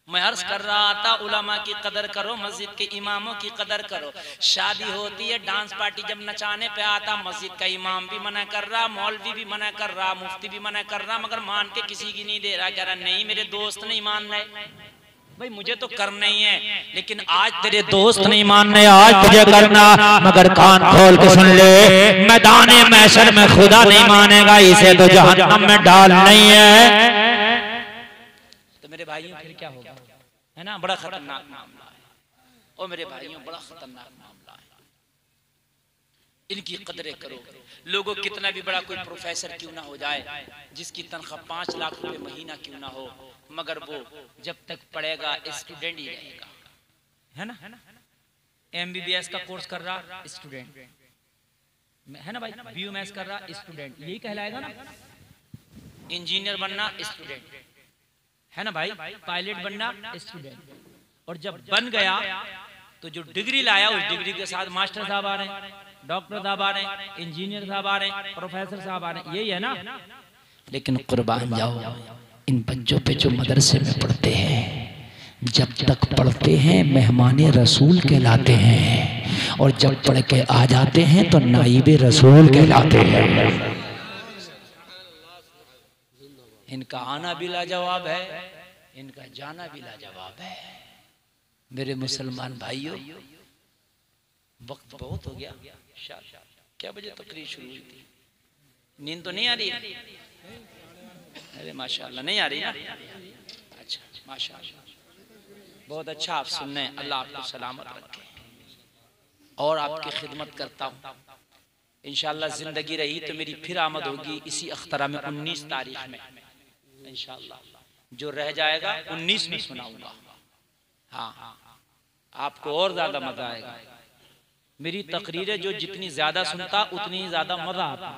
मैं अर्ज कर रहा था उलमा की कदर करो, मस्जिद के इमामों की कदर करो। शादी होती है, डांस पार्टी जब नचाने पे आता, मस्जिद का इमाम भी मना कर रहा, मौलवी भी मना कर रहा, मुफ्ती भी मना कर रहा, मगर मान के किसी की नहीं दे रहा। कह रहा नहीं मेरे दोस्त नहीं मान रहे, भाई मुझे तो करना ही है, लेकिन आज तेरे दोस्त नहीं मान रहे, आज तुझे करना, मगर कान खोल के सुन ले, मैदान महशर में खुदा नहीं मानेगा, इसे तो जहन्नम में डाल नहीं है। तो मेरे भाइयों फिर क्या होगा, है ना, बड़ा खतरनाक मामला है। और मेरे भाइयों बड़ा खतरनाक मामला है, इनकी कदरें करो। लोगों कितना भी बड़ा कोई प्रोफेसर क्यों ना हो जाए, जिसकी तनख्वाह 5 लाख रुपए महीना क्यों ना हो, मगर वो जब तक पढ़ेगा स्टूडेंट ही रहेगा, है ना। MBBS का कोर्स कर रहा स्टूडेंट है ना भाई, BUMS कर रहा स्टूडेंट, यही कहलाएगा ना। इंजीनियर बनना स्टूडेंट है ना भाई, पायलट बनना स्टूडेंट। और जब बन गया तो जो डिग्री लाया उस डिग्री के साथ मास्टर साहब आ रहे हैं, डॉक्टर साहब आ रहे हैं, इंजीनियर साहब आ रहे हैं, प्रोफेसर साहब आ रहे हैं, यही है ना। लेकिन कुर्बान जाओ इन बच्चों पे जो मदरसे में पढ़ते हैं, जब तक पढ़ते हैं मेहमान रसूल कहलाते हैं, और जब पढ़ के आ जाते हैं तो नाइब रसूल कहलाते हैं। इनका आना भी लाजवाब है, इनका जाना भी लाजवाब है। मेरे मुसलमान भाइयों, वक्त बहुत हो गया, क्या बजे तकरीर शुरू हुई थी? नींद तो नहीं आ रही? अरे माशाल्लाह नहीं आ रही ना? अच्छा माशाल्लाह, बहुत अच्छा आप सुन रहे हैं। अल्लाह आपको सलामत रखे और आपकी खिदमत करता हूँ। इंशाल्लाह जिंदगी रही तो मेरी फिर आमद होगी इसी अख्तरा में 19 तारीख में इंशाल्लाह। जो रह जाएगा 19 में सुनाऊंगा। हाँ, आपको और ज्यादा मजा आएगा। मेरी तकरीरें जो जितनी ज्यादा सुनता उतनी ही ज्यादा मजा आता।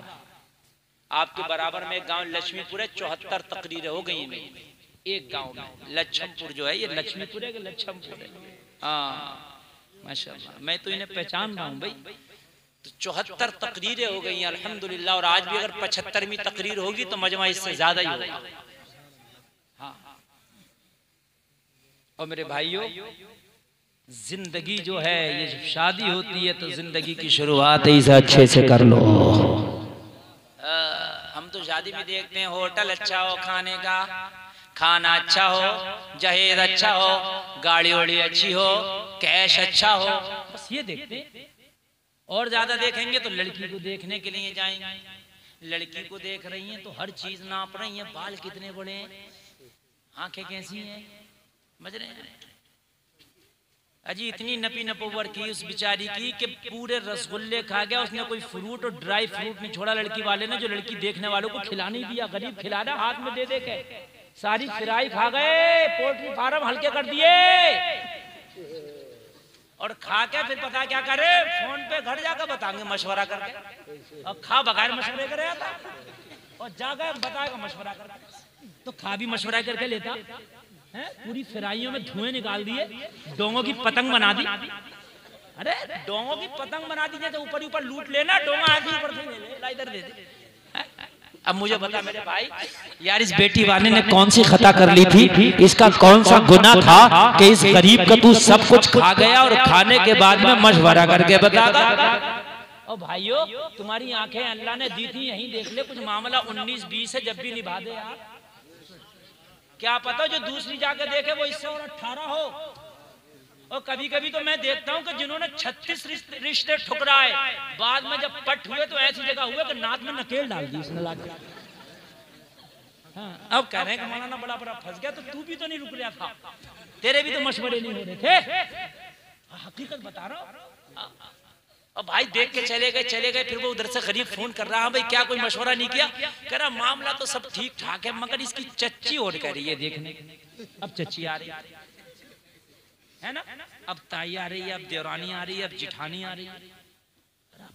आपके बराबर में गांव लक्ष्मीपुर है, 74 तकरीरें हो गई मेरी एक गांव में। लक्ष्मपुर जो है, ये लक्ष्मीपुर है कि लक्ष्मपुर है? हाँ माशाल्लाह, मैं तो इन्हें पहचान रहा हूँ भाई। तो 74 तकरीरें हो गई अल्हम्दुलिल्लाह। और आज भी अगर 75वीं तकरीर होगी तो मजमा इससे ज्यादा ही होगा। हाँ, और मेरे भाइयों, जिंदगी जो है, ये जब शादी होती है तो जिंदगी की शुरुआत इसे अच्छे से कर लो। हम तो शादी में देखते हैं होटल अच्छा हो, खाने का खाना अच्छा हो, जहेज अच्छा हो, गाड़ी वाड़ी अच्छी हो, कैश अच्छा हो, बस ये देखते हैं। और ज्यादा देखेंगे तो लड़की को देखने के लिए जाएंगे। लड़की को देख रही हैं तो हर चीज नाप रही हैं, बाल कितने बड़े हैं, आंखें कैसी हैं, समझ रहे हैं। अजी इतनी नपी नपोवर की उस बिचारी की कि पूरे रसगुल्ले खा गया उसने, कोई फ्रूट और ड्राई फ्रूट नहीं छोड़ा लड़की वाले ने, जो लड़की देखने वालों को खिला नहीं दिया। गरीब खिला रहा हाथ में दे दे के, सारी फ्राई खा गए, पोल्ट्री फार्म हल्के कर दिए। और खा के फिर पता क्या करे, फोन पे घर जाकर बताएंगे मशवरा करके। और खा बगैर मशवरे करे आता और जाकर बताएगा मशवरा करके। तो खा भी मशवरा करके लेता है। पूरी फ्राइयों में धुएं निकाल दिए, डोंगों की पतंग बना दी। अरे डोंगों की पतंग बना दी, जैसे ऊपर ऊपर लूट लेना, डोंगा आगे ऊपर से ले ले, इधर दे दे। अब मुझे बता मेरे भाई, यार इस बेटी वाले ने कौन सी खता कर ली थी, इसका कौन सा गुनाह था कि इस गरीब का तू सब कुछ खा गया और खाने के बाद में मशवरा करके बताता। और भाइयों, तुम्हारी आंखें अल्लाह ने दी थी, यहीं देख ले, कुछ मामला 19-20 है, जब भी निभा दे यार। क्या पता जो दूसरी जाके देखे वो इससे और 18 हो। और कभी कभी तो मैं देखता हूँ कि जिन्होंने 36 रिश्ते ठुकराए, बाद में जब पट हुए तो ऐसी जगह हुए कि नाक में नकेल डाल दी उसने लाके। हाँ, अब कह रहे हैं कि मौलाना बड़ा बड़ा फंस गया, तो तू भी तो नहीं रुक रहा था, तेरे भी तो मशवरे नहीं हो रहे थे। हकीकत बता रहा हूँ। अब भाई देख के चले गए। फिर वो उधर से गरीब फोन कर रहा है, भाई क्या कोई मशवरा नहीं किया? कह रहा मामला तो सब ठीक ठाक है, मगर इसकी चच्ची और कह रही है देखने। अब चच्ची आ रही है ना, अब ताई आ रही है, अब देवरानी आ रही है, अब जिठानी आ रही है।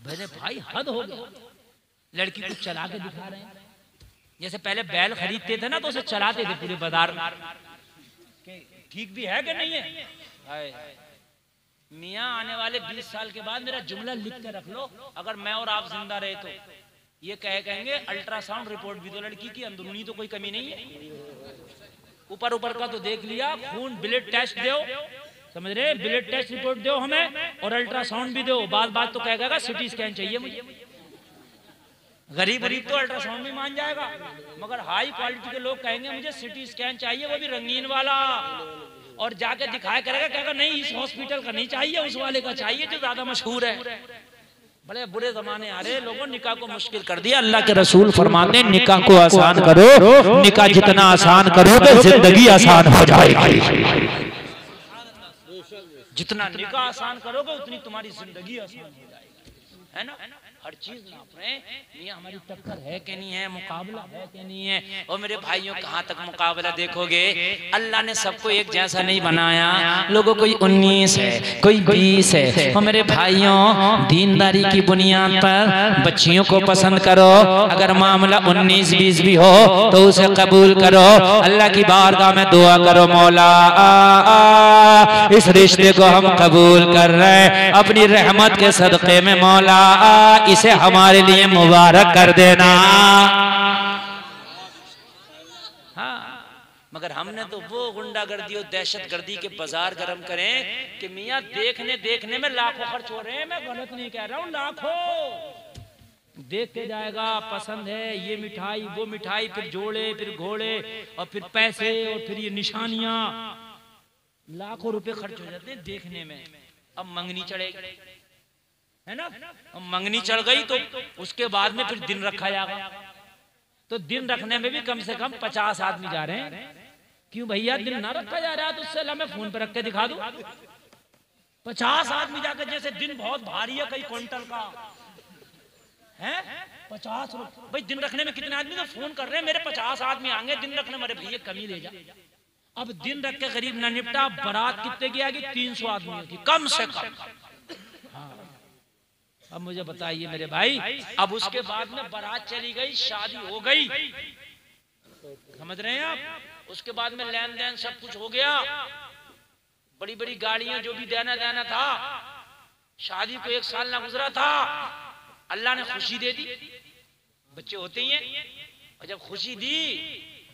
मेरे भाई हद हो गया। लड़की को चला के दिखा रहे हैं, जैसे पहले बैल खरीदते थे ना तो उसे चलाते थे पूरे बाजार में। ठीक भी है कि नहीं है? मियाँ आने वाले 20 साल के बाद मेरा जुमला लिख के रख लो, अगर मैं और आप जिंदा रहे तो ये कहेंगे अल्ट्रासाउंड रिपोर्ट भी दो लड़की की, अंदरूनी तो कोई कमी नहीं है। ऊपर का तो देख लिया, खून ब्लड टेस्ट दो, समझ रहे, ब्लड टेस्ट रिपोर्ट दो हमें, और अल्ट्रासाउंड भी दो। बात तो कहेगा सिटी स्कैन चाहिए मुझे। गरीब तो अल्ट्रासाउंड भी मान जाएगा, मगर हाई क्वालिटी के लोग कहेंगे मुझे सिटी स्कैन चाहिए, वो भी रंगीन वाला। और जाके दिखाया करेगा, कहेगा नहीं इस हॉस्पिटल का नहीं चाहिए, उस वाले का चाहिए जो ज्यादा मशहूर है। बड़े बुरे जमाने आ रहे, लोगों निकाह को मुश्किल कर दिया। अल्लाह के रसूल फरमाते हैं निकाह को आसान करो, निकाह जितना आसान करोगे जिंदगी आसान हो जाएगी। जितना निकाह आसान करोगे उतनी तुम्हारी जिंदगी आसान हो जाएगी, है ना। हर चीज नाप रहे हैं, मियां हमारी टक्कर है कि नहीं है, मुकाबला है कि नहीं है। और मेरे भाइयों कहाँ तक मुकाबला देखोगे, अल्लाह ने सबको एक जैसा नहीं बनाया। लोगों कोई 19 है, कोई 20 है। और मेरे भाइयों दीनदारी की बुनियाद पर बच्चियों को पसंद करो। अगर मामला 19-20 भी हो तो उसे कबूल करो। अल्लाह की बारगाह में दुआ करो, मौला इस रिश्ते को हम कबूल कर रहे हैं अपनी रहमत के सदक़े में। मौला इसे हमारे लिए मुबारक कर देना। हाँ, मगर हमने तो वो गुंडागर्दी और दहशतगर्दी के बाजार गर्म करें कि मियाँ देखने में लाखों खर्च हो रहे हैं। मैं गलत नहीं कह रहा हूँ, लाखों देख के जाएगा, पसंद है ये मिठाई वो मिठाई, फिर जोड़े फिर घोड़े और फिर पैसे और फिर ये निशानियां, लाखों रुपए खर्च हो जाते हैं देखने में। अब मंगनी चढ़ेगी, है ना, मंगनी चढ़ गई तो उसके बाद में फिर दिन रखा जाएगा। तो दिन रखने में भी कम से कम 50 आदमी जा रहे हैं। क्यों भैया दिन ना रखा जा रहा है? तो उससे मैं फोन पे रख के दिखा दूं। 50 आदमी जाकर, जैसे दिन बहुत भारी है, कई क्विंटल का है, 50 भाई दिन रखने में कितने आदमी तो फोन कर रहे हैं, मेरे 50 आदमी आएंगे दिन रखने। मेरे भैया कमी ले जा। अब दिन रख के गरीब ना निपटा, बारात कितने की आएगी? 300 आदमियों की कम से कम। अब मुझे बताइए मेरे भाई, अब उसके बाद में बारात चली गई, शादी हो गई, समझ रहे हैं आप। उसके बाद में लेन देन सब कुछ हो गया, बड़ी बड़ी गाड़ियां, जो भी देना था। शादी को 1 साल ना गुजरा था, अल्लाह ने खुशी दे दी। बच्चे होते ही हैं, और जब खुशी दी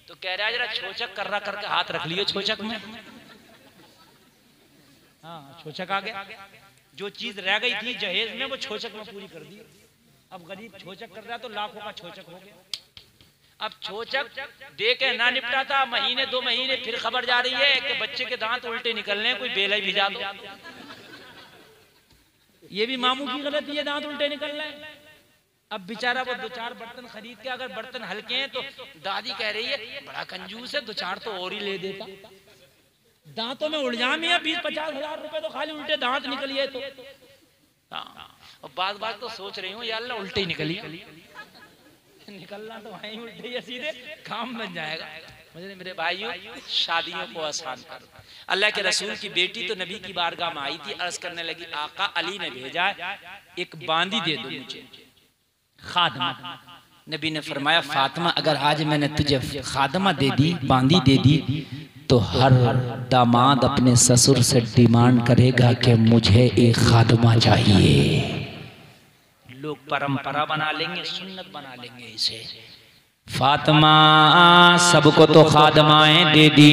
तो कह रहा है जरा छोचक कर्रा करके हाथ रख लियो छोचक में। हाँ, छोचक आ गया। जो चीज रह गई थी जहेज में वो छोचक में पूरी कर दी। अब गरीब छोचक कर रहा तो लाखों का छोचक हो गया। अब छोचक दे के ना निपटा था, महीने 2 महीने फिर खबर जा रही है कि बच्चे के दांत उल्टे निकलने, कोई बेला ही भिजा दो। ये भी मामू की गलती है, दांत उल्टे निकल रहे हैं। अब बेचारा वो 2-4 बर्तन खरीद के, अगर बर्तन हल्के हैं तो दादी कह रही है बड़ा कंजूस है, 2-4 तो और ही ले देता। दांतों में उलझाम है, 20-50 हजार रुपए तो खाली उल्टे दांत निकलिए तो। और बात तो सोच रही हूँ यार उल्टे ही निकली, निकलना तो वहीं उल्टे ही सीधे काम बन जाएगा। मुझे मेरे भाइयों शादियों को आसान करो। अल्लाह के रसूल की बेटी तो नबी की बारगाह में आई थी, अर्ज करने लगी आका अली ने भेजा एक बांदी दे दो मुझे, खादमा। नबी ने फरमाया फातिमा अगर आज मैंने तुझे खादमा दे दी, बांदी दे दी, तो हर दामाद अपने ससुर से डिमांड करेगा कि मुझे एक खादमा चाहिए। लोग परंपरा बना लेंगे, सुन्नत बना लेंगे इसे। फातिमा सबको तो खादमाएं दे दी,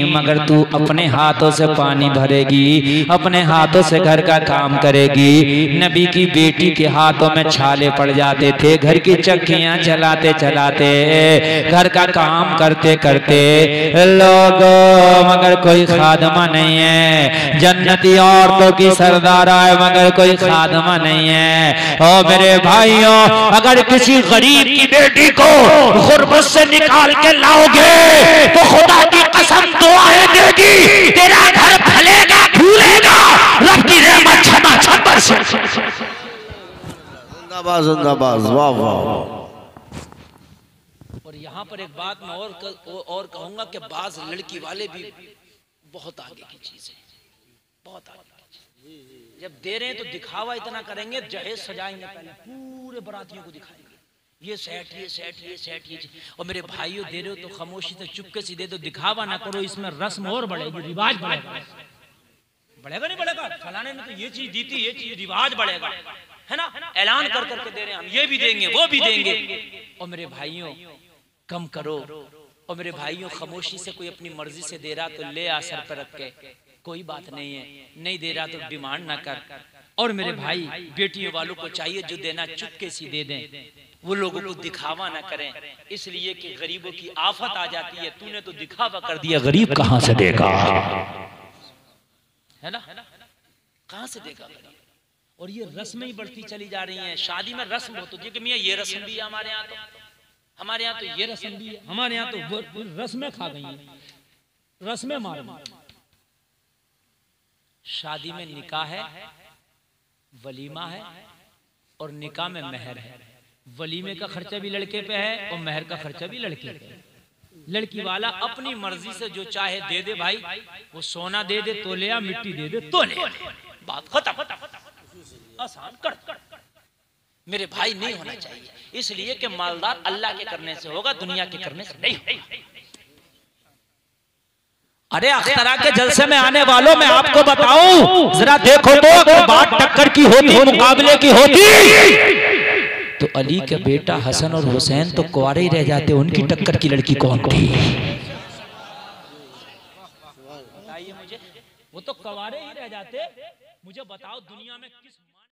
मगर तू अपने हाथों से पानी भरेगी, अपने हाथों से घर का काम करेगी। नबी की बेटी के हाथों में छाले पड़ जाते थे, घर की चक्कियां चलाते चलाते, घर का काम करते करते लोगों, मगर कोई खादमा नहीं है। जन्नती औरतों की सरदारा है मगर कोई खादमा नहीं है। और मेरे भाइयों अगर किसी गरीब की बेटी को गुर्बत से निकाल के लाओगे तो खुदा की कसम दुआएं देगी, तेरा घर फलेगा फूलेगा, रब की रहमत छमा बरसे। जिंदाबाद जिंदाबाद, वाह वाह। और यहाँ पर एक बात मैं और कहूंगा कि बाज लड़की वाले भी बहुत आगे की चीज है, बहुत आगे की चीज। जब दे रहे हैं तो दिखावा इतना करेंगे, जहेज सजाएंगे, पहले पूरे बरातियों को दिखाएंगे ये सेट ये सेट ये सेट ये। और मेरे भाइयों दे रहे हो तो खामोशी से चुपके से दे दो, दिखावा ना करो, इसमें रस्म और बढ़ेगी, रिवाज बढ़ेगा। बढ़ेगा नहीं बढ़ेगा, फलाने ने तो ये चीज दी थी, ये चीज रिवाज बढ़ेगा, है ना। ऐलान कर करके दे रहे हैं हम, ये भी देंगे वो भी देंगे। और मेरे भाइयों कम करो। और मेरे भाइयों खामोशी से कोई अपनी मर्जी से दे रहा तो ले आ सर पर रख के, कोई बात नहीं है। नहीं दे रहा तो डिमांड ना कर। और मेरे भाई बेटियों वालों को चाहिए जो देना चुपके से दे दें, वो लोगों को दिखावा ना करें, इसलिए कि गरीबों की आफत आ जाती है। तूने तो दिखावा कर दिया, गरीब कहां से देगा, है ना, कहां से देगा गरीब। और ये रस्में ही बढ़ती चली जा रही हैं। शादी में रस्म बहुत होती है कि मियाँ ये रस्म भी है हमारे यहाँ, तो हमारे यहाँ तो ये रस्म भी है, हमारे यहाँ तो रस्में खा गई हैं, रस्में मार। शादी में निकाह है, वलीमा है, और निकाह में मेहर है। वलीमे का खर्चा भी लड़के पे है और मेहर का खर्चा भी लड़के पे है। लड़की वाला अपनी मर्जी से जो चाहे दे दे भाई, वो सोना दे दे तो ले, मिट्टी दे दे तो ले, बात खत्म, आसान कर। मेरे भाई नहीं होना चाहिए, इसलिए कि मालदार अल्लाह के करने से होगा, दुनिया के करने से नहीं होगा। अरे अख्तरा के जलसे में आने वालों, मैं आपको बताऊं, जरा देखो तो अगर बात टक्कर की होती, मुकाबले की होती, तो अली का बेटा हसन और हुसैन तो कुंवारे ही रह जाते, उनकी टक्कर की लड़की कौन थी? बताइए मुझे, वो तो कुंवारे ही रह जाते। मुझे बताओ दुनिया में किस